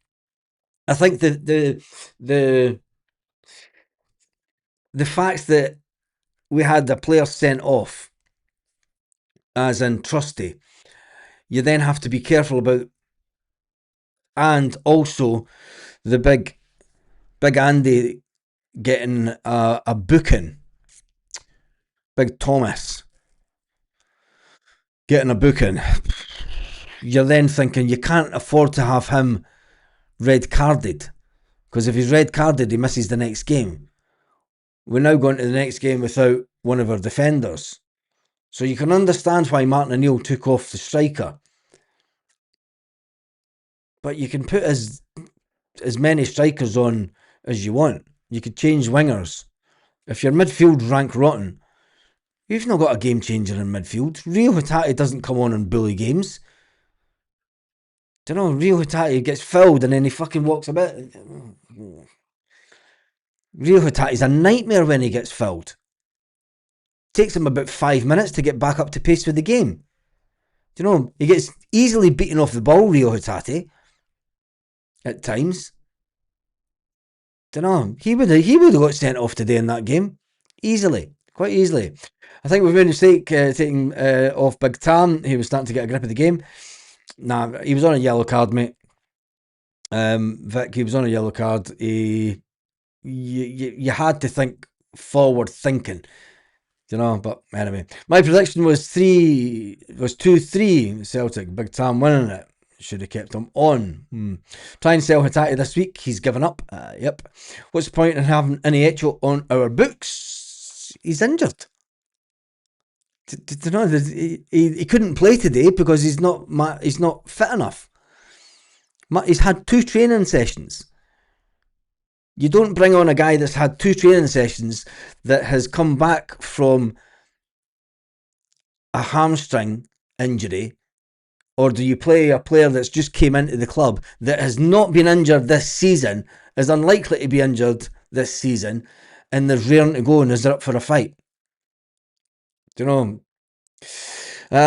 I think the fact that we had the player sent off, as in Trusty, you then have to be careful about, and also the big Andy getting a booking. Big Thomas getting a booking. You're then thinking you can't afford to have him red carded, because if he's red carded, he misses the next game. We're now going to the next game without one of our defenders. So you can understand why Martin O'Neill took off the striker. But you can put as many strikers on as you want. You could change wingers. If your midfield rank rotten, you've not got a game changer in midfield. Rio Hatate doesn't come on and bully games. Rio Hatate gets fouled and then he fucking walks about. Rio Hatate's a nightmare when he gets fouled. Takes him about 5 minutes to get back up to pace with the game. He gets easily beaten off the ball, Rio Hatate, at times. He would have got sent off today in that game. Easily. Quite easily. I think we've made a mistake taking off Big Tam. He was starting to get a grip of the game. Nah, he was on a yellow card, mate. Vic, he was on a yellow card. You had to think forward thinking. But anyway. My prediction was 2-3 Celtic. Big Tam winning it. Should have kept him on. Try and sell Hatate this week. He's given up. Yep. What's the point in having Iniesta on our books? He's injured. He couldn't play today because he's not fit enough. He's had 2 training sessions. You don't bring on a guy that's had 2 training sessions that has come back from a hamstring injury. Or do you play a player that's just came into the club that has not been injured this season, is unlikely to be injured this season, and there's raring to go and is up for a fight? I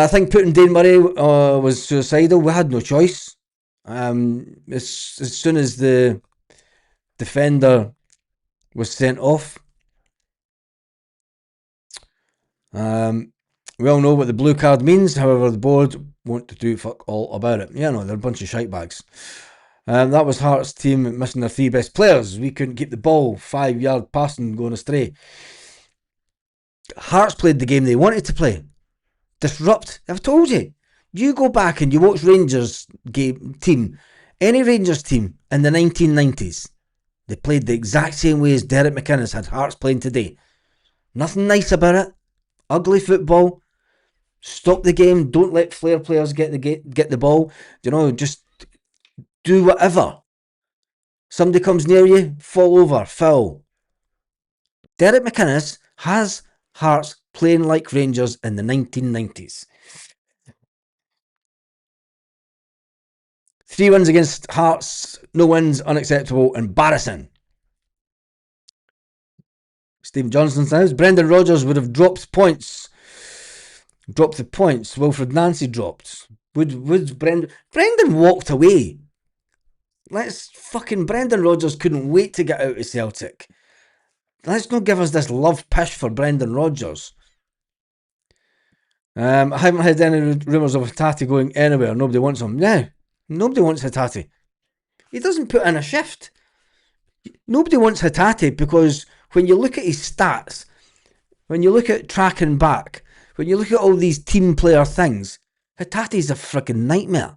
think putting Dane Murray was suicidal. We had no choice. As soon as the defender was sent off, we all know what the blue card means. However, the board want to do fuck all about it. Yeah, no, they're a bunch of shitebags. That was Hearts' team missing their 3 best players. We couldn't keep the ball, 5-yard passing going astray. Hearts played the game they wanted to play. Disrupt. I've told you. You go back and you watch Rangers team, any Rangers team in the 1990s. They played the exact same way as Derek McInnes had Hearts playing today. Nothing nice about it. Ugly football. Stop the game. Don't let flair players get the ball. Just do whatever. Somebody comes near you, fall over, foul. Derek McInnes has Hearts playing like Rangers in the 1990s. 3 wins against Hearts, no wins, unacceptable, embarrassing. Stephen Johnson says Brendan Rodgers would have dropped the points. Wilfred Nancy dropped. Would Brendan walked away. Brendan Rodgers couldn't wait to get out of Celtic. Let's not give us this love pish for Brendan Rodgers. I haven't heard any rumours of Hatate going anywhere. Nobody wants him. Yeah, nobody wants Hatate. He doesn't put in a shift. Nobody wants Hatate because when you look at his stats, when you look at tracking back, when you look at all these team player things, Hatate's a freaking nightmare.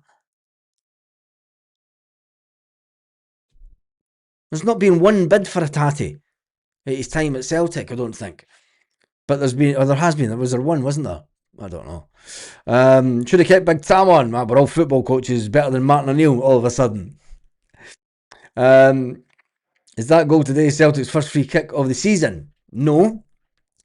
There's not been one bid for Hatate at his time at Celtic, I don't think. But there has been. Was there one, wasn't there? I don't know. Should have kept Big Tam on. Man, we're all football coaches, better than Martin O'Neill all of a sudden. Is that goal today Celtic's first free kick of the season? No,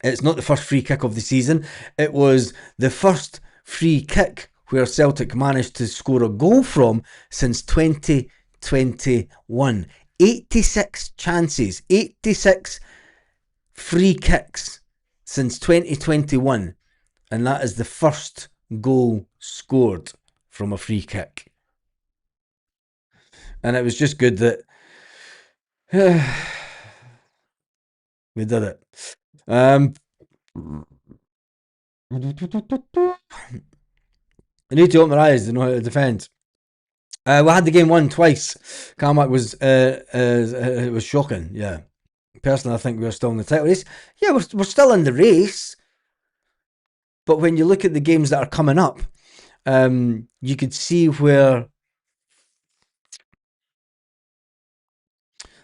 it's not the first free kick of the season. It was the first free kick where Celtic managed to score a goal from since 2021. 86 chances, 86 free kicks since 2021. And that is the first goal scored from a free kick. And it was just good that we did it. I need to open my eyes to know how to defend. We had the game won twice. Carmack was it was shocking. Yeah, personally, I think we were still in the title race. Yeah, we're still in the race. But when you look at the games that are coming up, you could see where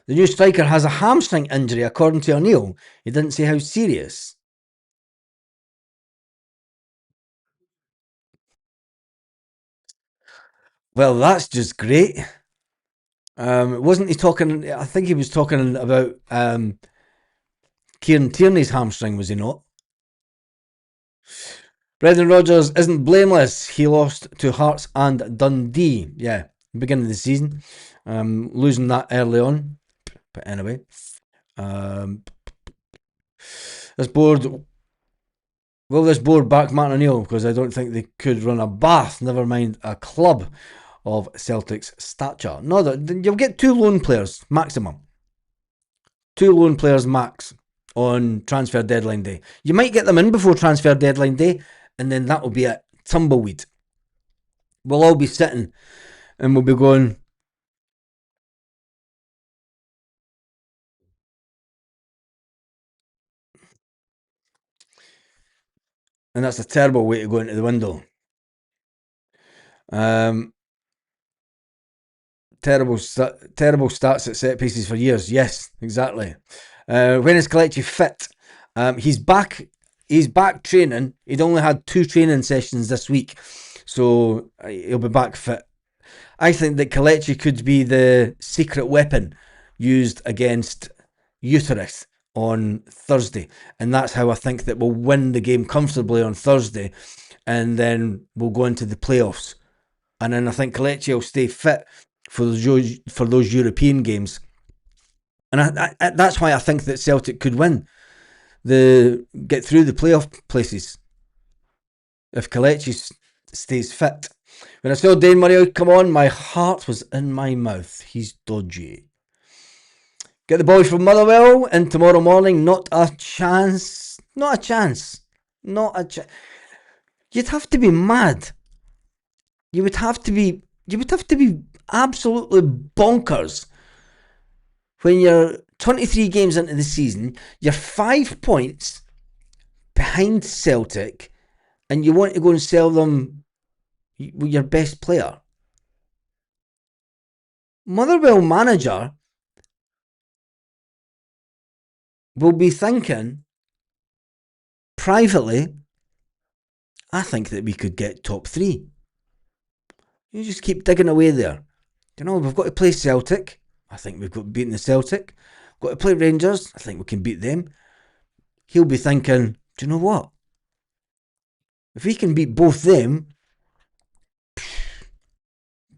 the new striker has a hamstring injury, according to O'Neill. He didn't say how serious. Well, that's just great. Wasn't he talking? I think he was talking about Kieran Tierney's hamstring, was he not? Brendan Rodgers isn't blameless. He lost to Hearts and Dundee. Yeah, beginning of the season. Losing that early on. But anyway. Will this board back Martin O'Neill? Because I don't think they could run a Bath, never mind a club of Celtic's stature. No, you'll get 2 loan players, maximum. 2 loan players max on transfer deadline day. You might get them in before transfer deadline day, and then that will be a tumbleweed. We'll all be sitting and we'll be going, and that's a terrible way to go into the window. Terrible stats at set pieces for years. Yes, exactly. When is Kelechi fit? He's back. He's back training. He'd only had 2 training sessions this week, so he'll be back fit. I think that Kelechi could be the secret weapon used against Uterus on Thursday, and that's how I think that we'll win the game comfortably on Thursday, and then we'll go into the playoffs. And then I think Kelechi will stay fit for those European games. And that's why I think that Celtic could get through the playoff places if Kelechi stays fit. When I saw Dane Murray come on, my heart was in my mouth. He's dodgy. Get the boys from Motherwell in tomorrow morning. Not a chance. Not a chance. Not a chance. You'd have to be mad. You would have to be absolutely bonkers when you're 23 games into the season, you're 5 points behind Celtic, and you want to go and sell them your best player. Motherwell manager will be thinking privately, I think that we could get top 3. You just keep digging away there. You know, we've got to play Celtic. I think we've got beaten the Celtic. We've got to play Rangers. I think we can beat them. He'll be thinking, do you know what? If we can beat both them,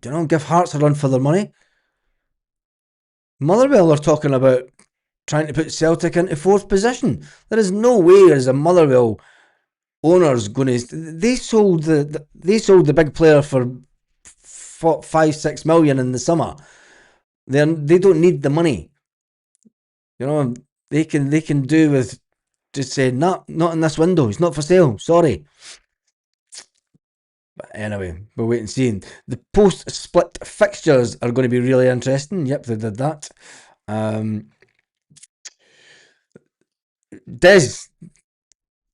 do you know, give Hearts a run for their money. Motherwell are talking about trying to put Celtic into 4th position. There is no way as a Motherwell owner's going to. They sold the big player for 5-6 million in the summer They don't need the money. You know, they can do with just saying, not in this window. It's not for sale. Sorry. But anyway, we'll wait and see. The post-split fixtures are going to be really interesting. Yep, they did that. Des,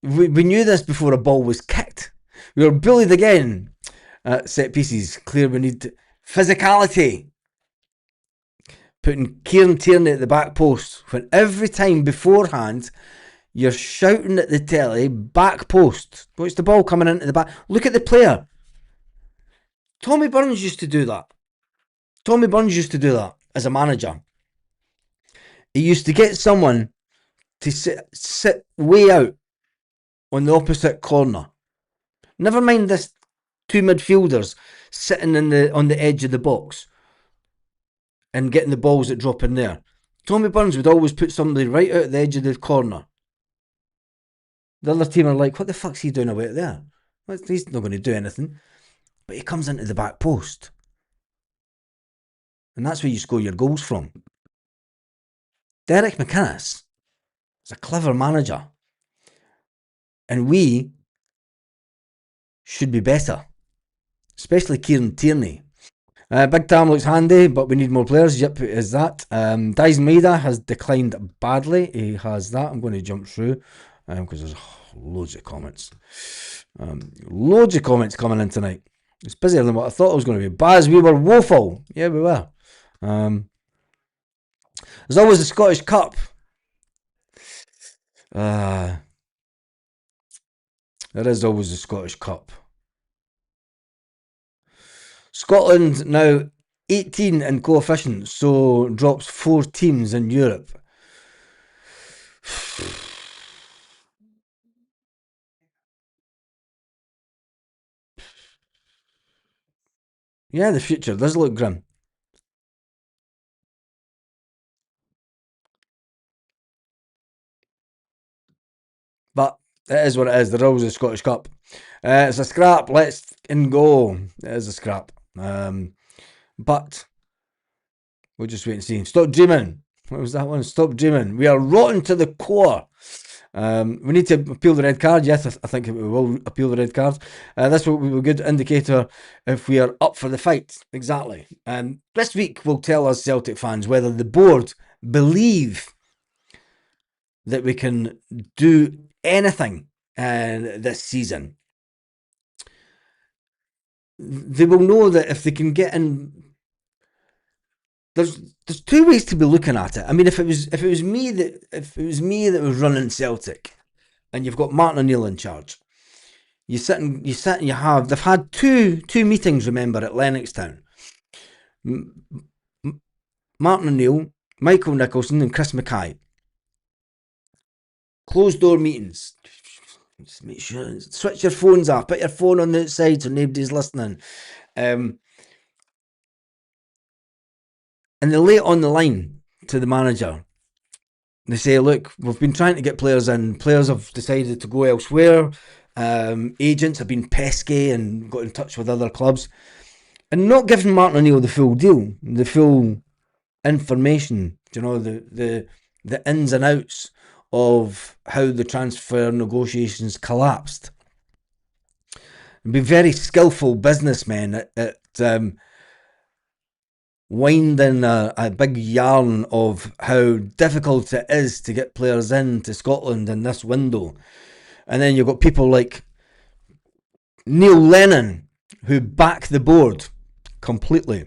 we knew this before a ball was kicked. We were bullied again at set pieces. Clear we need physicality. Putting Kieran Tierney at the back post when every time beforehand you're shouting at the telly, back post. What's the ball coming into the back? Look at the player. Tommy Burns used to do that. Tommy Burns used to do that as a manager. He used to get someone to sit way out on the opposite corner. Never mind this two midfielders sitting on the edge of the box and getting the balls that drop in there. Tommy Burns would always put somebody right out at the edge of the corner. The other team are like, what the fuck's he doing away there? He's not going to do anything. But he comes into the back post. And that's where you score your goals from. Derek McInnes is a clever manager. And we should be better. Especially Kieran Tierney. Big Tam looks handy, but we need more players. Yep, it is that. Dyson Maeda has declined badly. He has that. I'm going to jump through because there's loads of comments. Loads of comments coming in tonight. It's busier than what I thought it was going to be. Baz, we were woeful. Yeah, we were. There's always the Scottish Cup. There is always the Scottish Cup. Scotland now 18 in coefficient, so drops 4 teams in Europe. Yeah, the future does look grim. But it is what it is. There's always a Scottish Cup. It's a scrap. Let's go. It is a scrap. But we'll just wait and see. Stop dreaming. What was that one? Stop dreaming. We are rotten to the core. We need to appeal the red card. Yes, I think we will appeal the red card. This will be a good indicator if we are up for the fight. Exactly. This week will tell us Celtic fans whether the board believe that we can do anything this season. They will know that if they can get in. There's 2 ways to be looking at it. I mean, if it was me that was running Celtic, and you've got Martin O'Neill in charge, they've had two meetings. Remember, at Lennoxtown, Martin O'Neill, Michael Nicholson, and Chris Mackay. Closed door meetings. Just make sure, switch your phones off, put your phone on the outside so nobody's listening. And they lay it on the line to the manager. They say, look, we've been trying to get players in. Players have decided to go elsewhere. Agents have been pesky and got in touch with other clubs. And not giving Martin O'Neill the full deal, the full information, the ins and outs of how the transfer negotiations collapsed. And be very skillful businessmen at winding a big yarn of how difficult it is to get players into Scotland in this window. And then you've got people like Neil Lennon who back the board completely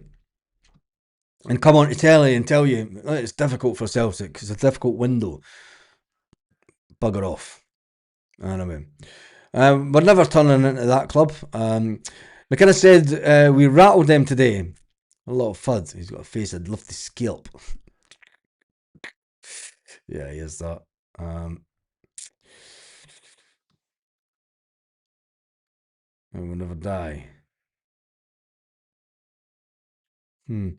and come on to telly and tell you it's difficult for Celtic, it's a difficult window. Bugger off. Anyway, we're never turning into that club. McKenna said we rattled them today. A lot of FUD. He's got a face I'd love to scalp. Yeah, he is that. And we'll never die. We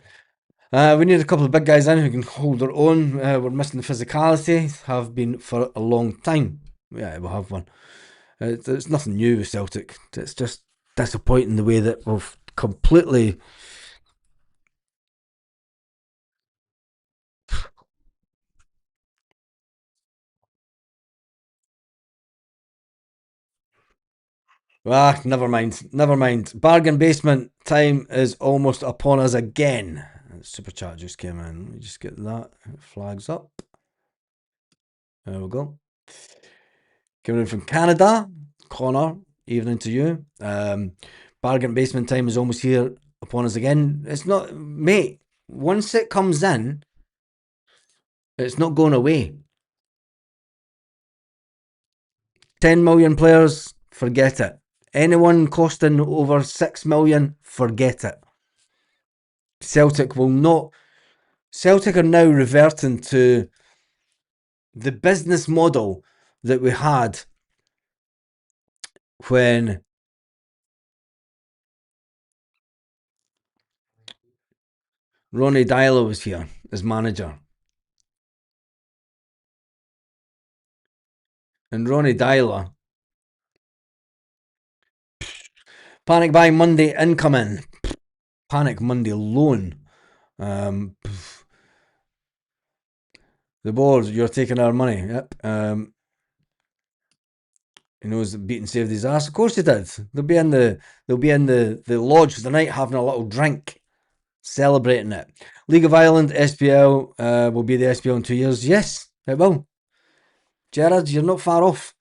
need a couple of big guys in who can hold their own. We're missing the physicality. Have been for a long time. Yeah, we'll have one. It's nothing new with Celtic. It's just disappointing the way that we've completely Never mind. Never mind. Bargain basement time is almost upon us again. Super chat just came in. Let me just get that. Flags up. There we go. Coming in from Canada, Connor. Evening to you. Bargain basement time is almost here upon us again. It's not, mate. Once it comes in, it's not going away. 10 million players, forget it. Anyone costing over 6 million, forget it. Celtic will not. Celtic are now reverting to the business model that we had when Ronnie Dyler was here as manager. And Ronnie Dyler, panic buy Monday incoming, panic Monday loan. The board, you're taking our money. Yep. He knows that Beaton saved his ass. Of course he did. They'll be in the lodge tonight having a little drink, celebrating it. League of Ireland, SPL will be the SPL in 2 years. Yes, it will. Gerard, you're not far off.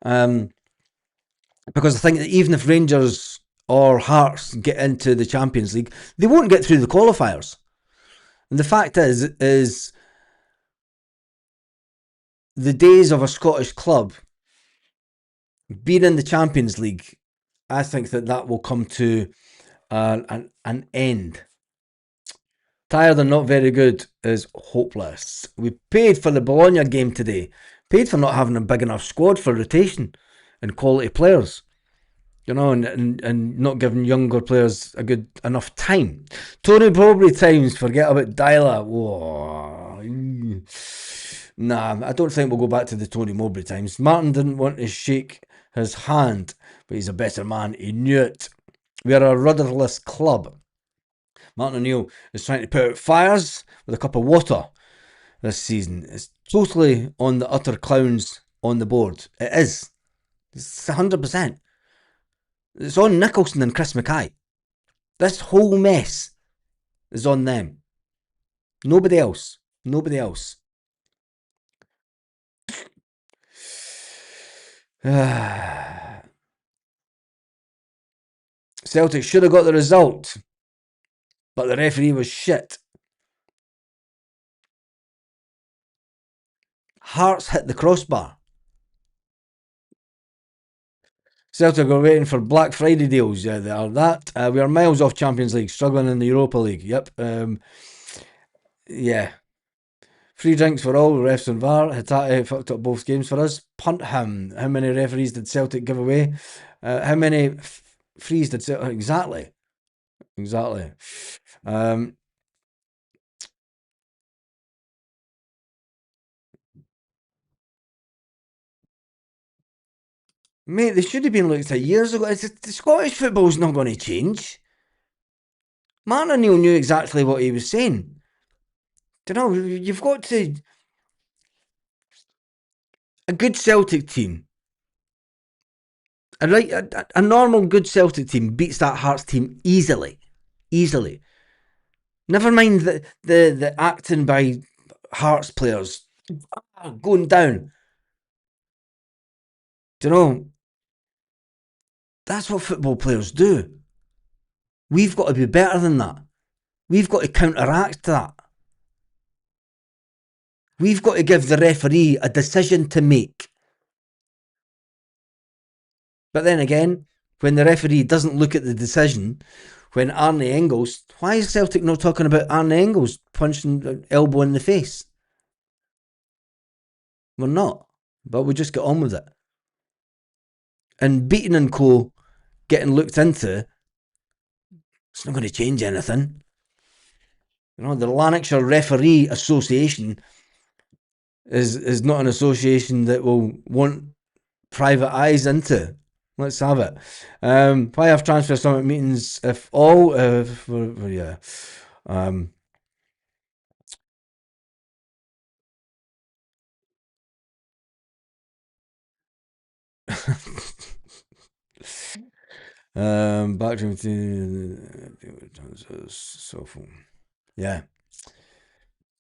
Because I think that even if Rangers or Hearts get into the Champions League, they won't get through the qualifiers. And the fact is the days of a Scottish club being in the Champions League, I think that will come to an end. Tired and not very good is hopeless. We paid for the Bologna game today. Paid for not having a big enough squad for rotation and quality players. You know, and not giving younger players a good enough time. Tony Mowbray times, forget about Dyla. Whoa. Nah, I don't think we'll go back to the Tony Mowbray times. Martin didn't want to shake his hand, but he's a better man. He knew it. We are a rudderless club. Martin O'Neill is trying to put out fires with a cup of water this season. It's totally on the utter clowns on the board. It is. It's 100%. It's on Nicholson and Chris Mackay. This whole mess is on them. Nobody else. Nobody else. Celtic should have got the result, but the referee was shit. Hearts hit the crossbar. Celtic are waiting for Black Friday deals. Yeah, they are that. We are miles off Champions League, struggling in the Europa League. Yep. Yeah. Free drinks for all, refs and VAR. Hatate fucked up both games for us. Punt him. How many referees did Celtic give away? How many frees did Celtic? Exactly. Mate, they should have been looked at years ago. The Scottish football's not going to change. Martin O'Neill knew exactly what he was saying. You know, you've got to... A good Celtic team. A normal good Celtic team beats that Hearts team easily. Easily. Never mind the acting by Hearts players going down. Do you know? That's what football players do. We've got to be better than that. We've got to counteract that. We've got to give the referee a decision to make. But then again, when the referee doesn't look at the decision, when Arne Engels, why is Celtic not talking about Arne Engels punching the elbow in the face? We're not, but we just get on with it. And Beaton and Co getting looked into, it's not going to change anything. You know, the Lanarkshire Referee Association is not an association that will want private eyes into. Let's have it. Why have transfer summit meetings if all... yeah. Backroom so yeah.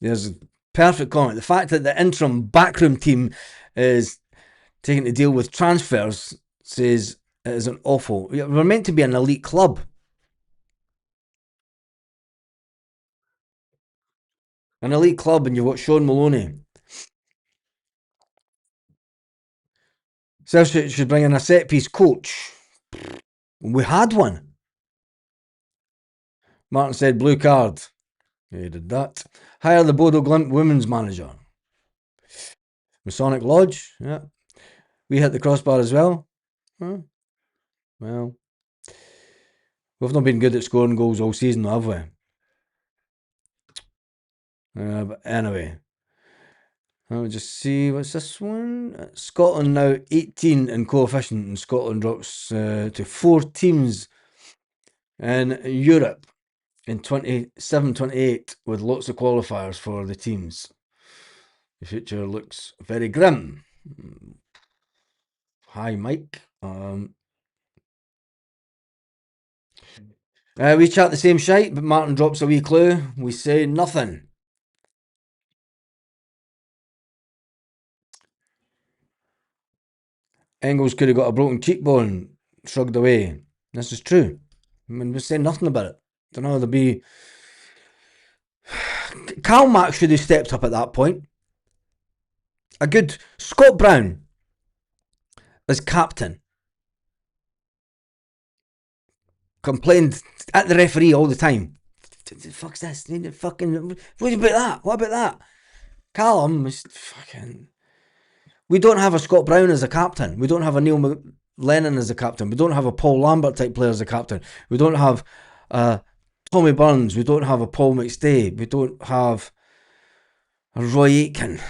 There's a perfect comment. The fact that the interim backroom team is taking to deal with transfers says it is an awful. We're meant to be an elite club. An elite club, and you've got Sean Maloney. Celtic should bring in a set piece coach. We had one. Martin said blue card. Yeah, he did that. Hire the Bodo Glimt women's manager. Masonic Lodge. Yeah. We hit the crossbar as well. Huh? Well, we've not been good at scoring goals all season, have we? But anyway. I'll just see, what's this one? Scotland now 18 in coefficient, and Scotland drops to 4 teams in Europe in 27-28 with lots of qualifiers for the teams. The future looks very grim. Hi, Mike. We chat the same shite, but Martin drops a wee clue. We say nothing. Engels could have got a broken cheekbone, shrugged away. This is true. I mean, we say nothing about it. Don't know, there'll be... Cal Mack should have stepped up at that point. A good Scott Brown as captain. Complained at the referee all the time. The fuck's this? Fucking... What about that? What about that? Callum was fucking... We don't have a Scott Brown as a captain. We don't have a Neil Lennon as a captain. We don't have a Paul Lambert type player as a captain. We don't have Tommy Burns. We don't have a Paul McStay. We don't have a Roy Aitken.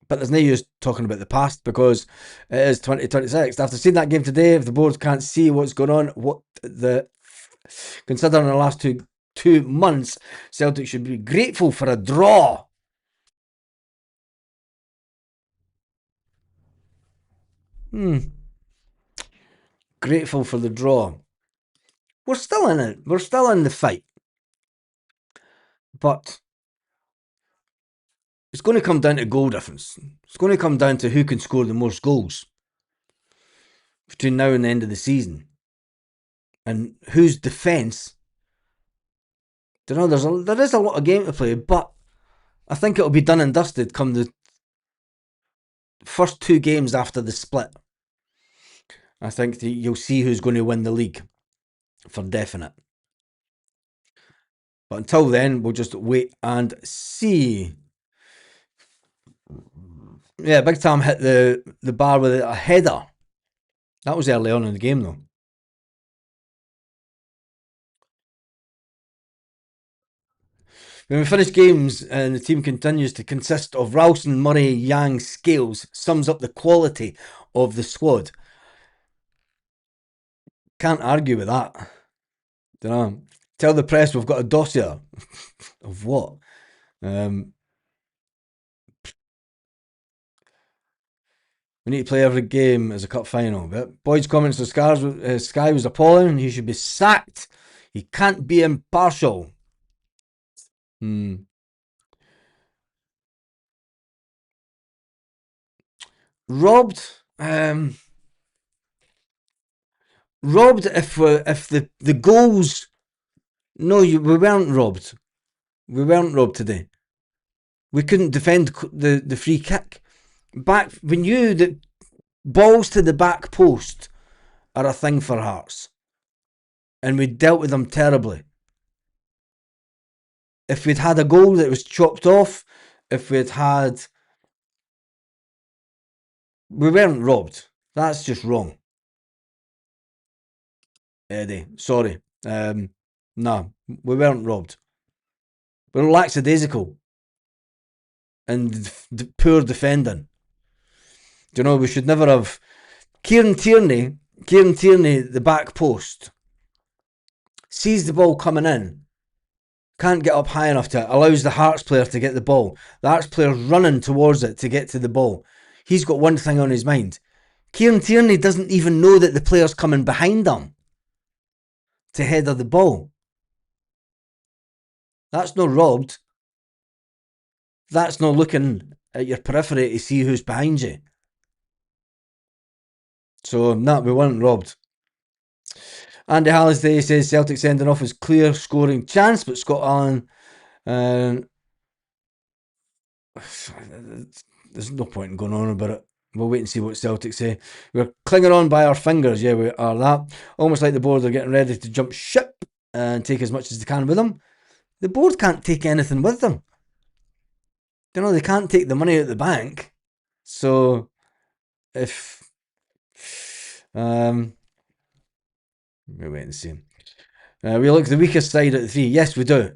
But there's no use talking about the past because it is 2026. After seeing that game today, if the board can't see what's going on, considering the last two months, Celtic should be grateful for a draw. Grateful for the draw. We're still in it. We're still in the fight. But it's going to come down to goal difference. It's going to come down to who can score the most goals between now and the end of the season. And whose defence. There is a lot of game to play, but I think it'll be done and dusted come the first 2 games after the split. I think you'll see who's going to win the league for definite. But until then, we'll just wait and see. Yeah, Big Tam hit the bar with a header. That was early on in the game, though. When we finish games and the team continues to consist of Ralston, Murray, Yang, Scales, sums up the quality of the squad. Can't argue with that. Don't know. Tell the press we've got a dossier. Of what? We need to play every game as a cup final. But Boyd's comments to Sky was appalling. He should be sacked. He can't be impartial. Robbed. Robbed if the goals. No, we weren't robbed. We weren't robbed today. We couldn't defend the free kick. We knew that balls to the back post are a thing for Hearts. And we dealt with them terribly. If we'd had a goal that was chopped off, if we'd had... We weren't robbed. That's just wrong. Eddie, sorry. No, we weren't robbed. We were lackadaisical. And poor defending. Do you know, we should never have... Kieran Tierney, the back post, sees the ball coming in, can't get up high enough to it, allows the Hearts player to get the ball. The Hearts player's running towards it to get to the ball. He's got one thing on his mind. Kieran Tierney doesn't even know that the player's coming behind him to header the ball. That's not robbed. That's not looking at your periphery to see who's behind you. So, we weren't robbed. Andy Halliday says Celtic sending off is clear scoring chance, but Scott Allen, there's no point in going on about it. We'll wait and see what Celtic say. We're clinging on by our fingers. Yeah, we are that. Almost like the board are getting ready to jump ship and take as much as they can with them. The board can't take anything with them. You know, they can't take the money out of the bank. So, if... we'll wait and see. We look the weakest side at the three. Yes, we do.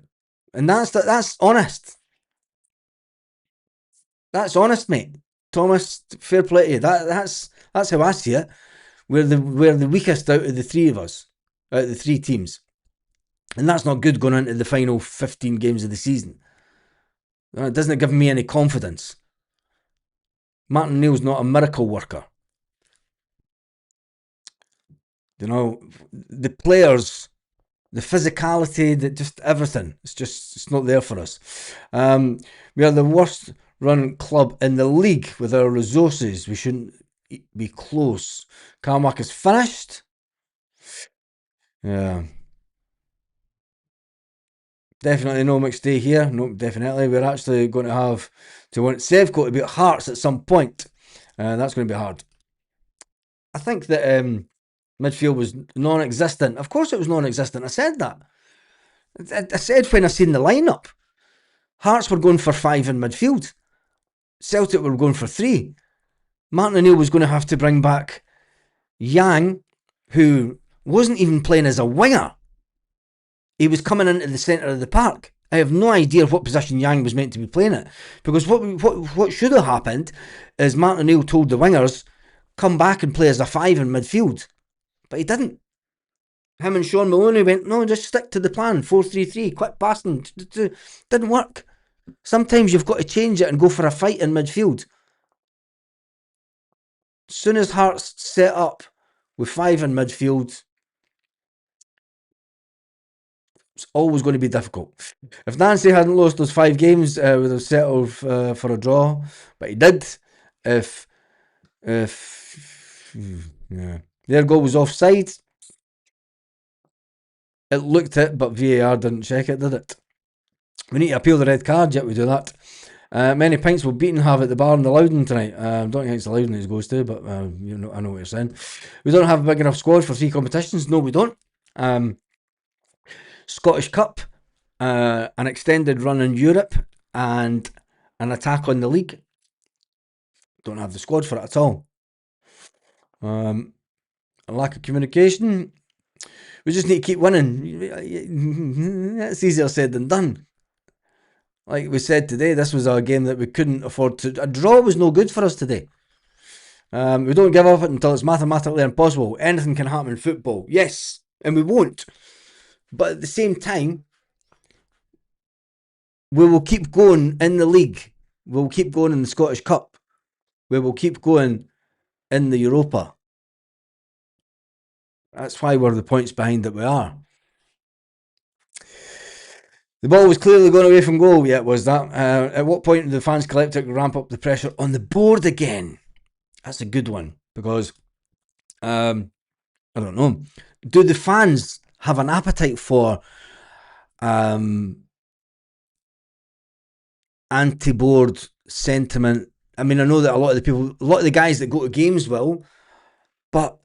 And that's honest. That's honest, mate. Thomas, fair play to you. That's how I see it. We're the weakest out of the three of us, out of the three teams. And that's not good going into the final 15 games of the season. It doesn't give me any confidence. Martin Neal's not a miracle worker. You know, the players, the physicality, just everything. It's not there for us. We are the worst run club in the league with our resources. We shouldn't be close. Carmack is finished. Yeah. Definitely no McStay here. No, definitely. We're actually going to have to want Sevco to beat Hearts at some point. That's going to be hard. I think that midfield was non-existent. Of course it was non-existent. I said that. I said when I seen the lineup, Hearts were going for 5 in midfield. Celtic were going for 3. Martin O'Neill was going to have to bring back Yang, who wasn't even playing as a winger. He was coming into the centre of the park. I have no idea what position Yang was meant to be playing at. Because what should have happened is Martin O'Neill told the wingers, come back and play as a 5 in midfield. But he didn't. Him and Sean Maloney went, no, just stick to the plan, 4-3-3, quick passing. Didn't work. Sometimes you've got to change it and go for a fight in midfield. As soon as Hearts set up with 5 in midfield, it's always going to be difficult. If Nancy hadn't lost those 5 games, would have settled for a draw, but he did. If their goal was offside, it looked it, but VAR didn't check it, did it? We need to appeal the red card, yet we do that. Many pints will beaten have at the bar in the Loudon tonight. Don't think it's the Loudon it goes to, but I know what you're saying. We don't have a big enough squad for 3 competitions. No, we don't. Scottish Cup, an extended run in Europe, and an attack on the league. Don't have the squad for it at all. A lack of communication. We just need to keep winning. That's easier said than done. Like we said today, this was a game that we couldn't afford to. A draw was no good for us today. We don't give up until it's mathematically impossible. Anything can happen in football. Yes, and we won't. But at the same time, we will keep going in the league. We will keep going in the Scottish Cup. We will keep going in the Europa. That's why we're the points behind that we are. The ball was clearly going away from goal. Yeah, it was that. At what point did the fans collective ramp up the pressure on the board again? That's a good one, because I don't know. Do the fans have an appetite for anti-board sentiment? I mean, I know that a lot of the guys that go to games will, but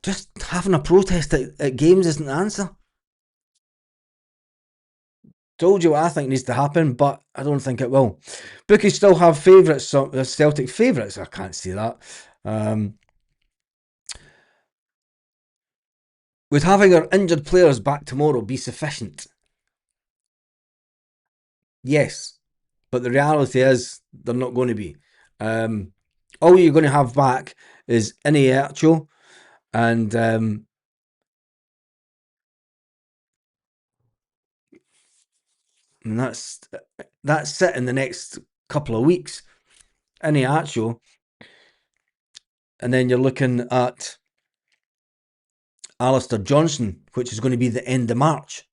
just having a protest at games isn't the answer. Told you what I think needs to happen, but I don't think it will. Bookies still have favourites, Celtic favourites. I can't see that. Would having our injured players back tomorrow be sufficient? Yes, but the reality is they're not going to be. All you're going to have back is Iniacho and that's it in the next couple of weeks. Iniacho, And then you're looking at Alistair Johnson, which is going to be the end of March.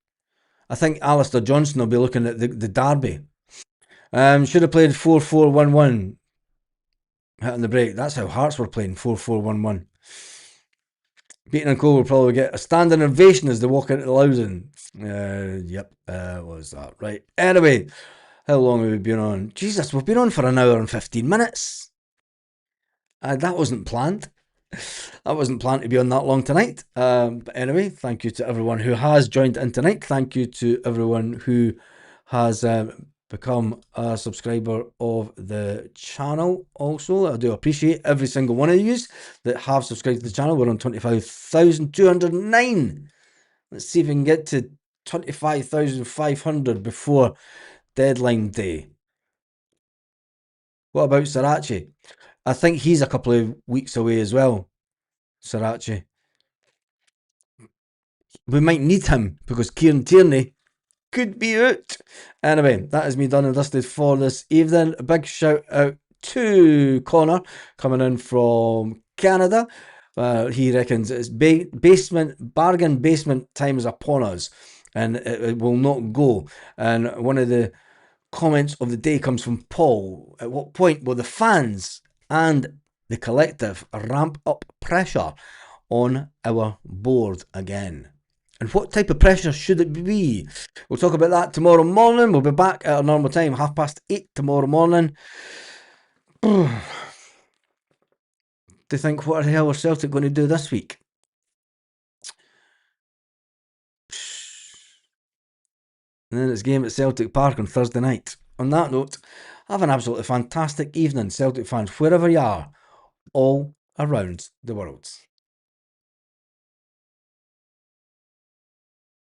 I think Alistair Johnson will be looking at the derby. Should have played 4-4-1-1. Hitting the break. That's how Hearts were playing, 4-4-1-1. Beaton and Cole will probably get a standing ovation as they walk into the Loudon. Yep, was that right? Anyway, how long have we been on? Jesus, we've been on for an hour and 15 minutes. That wasn't planned. I wasn't planned to be on that long tonight. But anyway, thank you to everyone who has joined in tonight. Thank you to everyone who has become a subscriber of the channel. Also, I do appreciate every single one of you that have subscribed to the channel. We're on 25,209. Let's see if we can get to 25,500 before deadline day. What about Sriracha? I think he's a couple of weeks away as well. Sriracha. We might need him because Kieran Tierney could be out. Anyway, that is me done and dusted for this evening. A big shout out to Connor coming in from Canada. He reckons it's bargain basement time is upon us and it will not go. And one of the comments of the day comes from Paul. At what point will the fans and the collective ramp up pressure on our board again? And what type of pressure should it be? We'll talk about that tomorrow morning. We'll be back at our normal time, 8:30 tomorrow morning. Do you think, what the hell are Celtic going to do this week? And then it's game at Celtic Park on Thursday night. On that note, have an absolutely fantastic evening, Celtic fans, wherever you are, all around the world.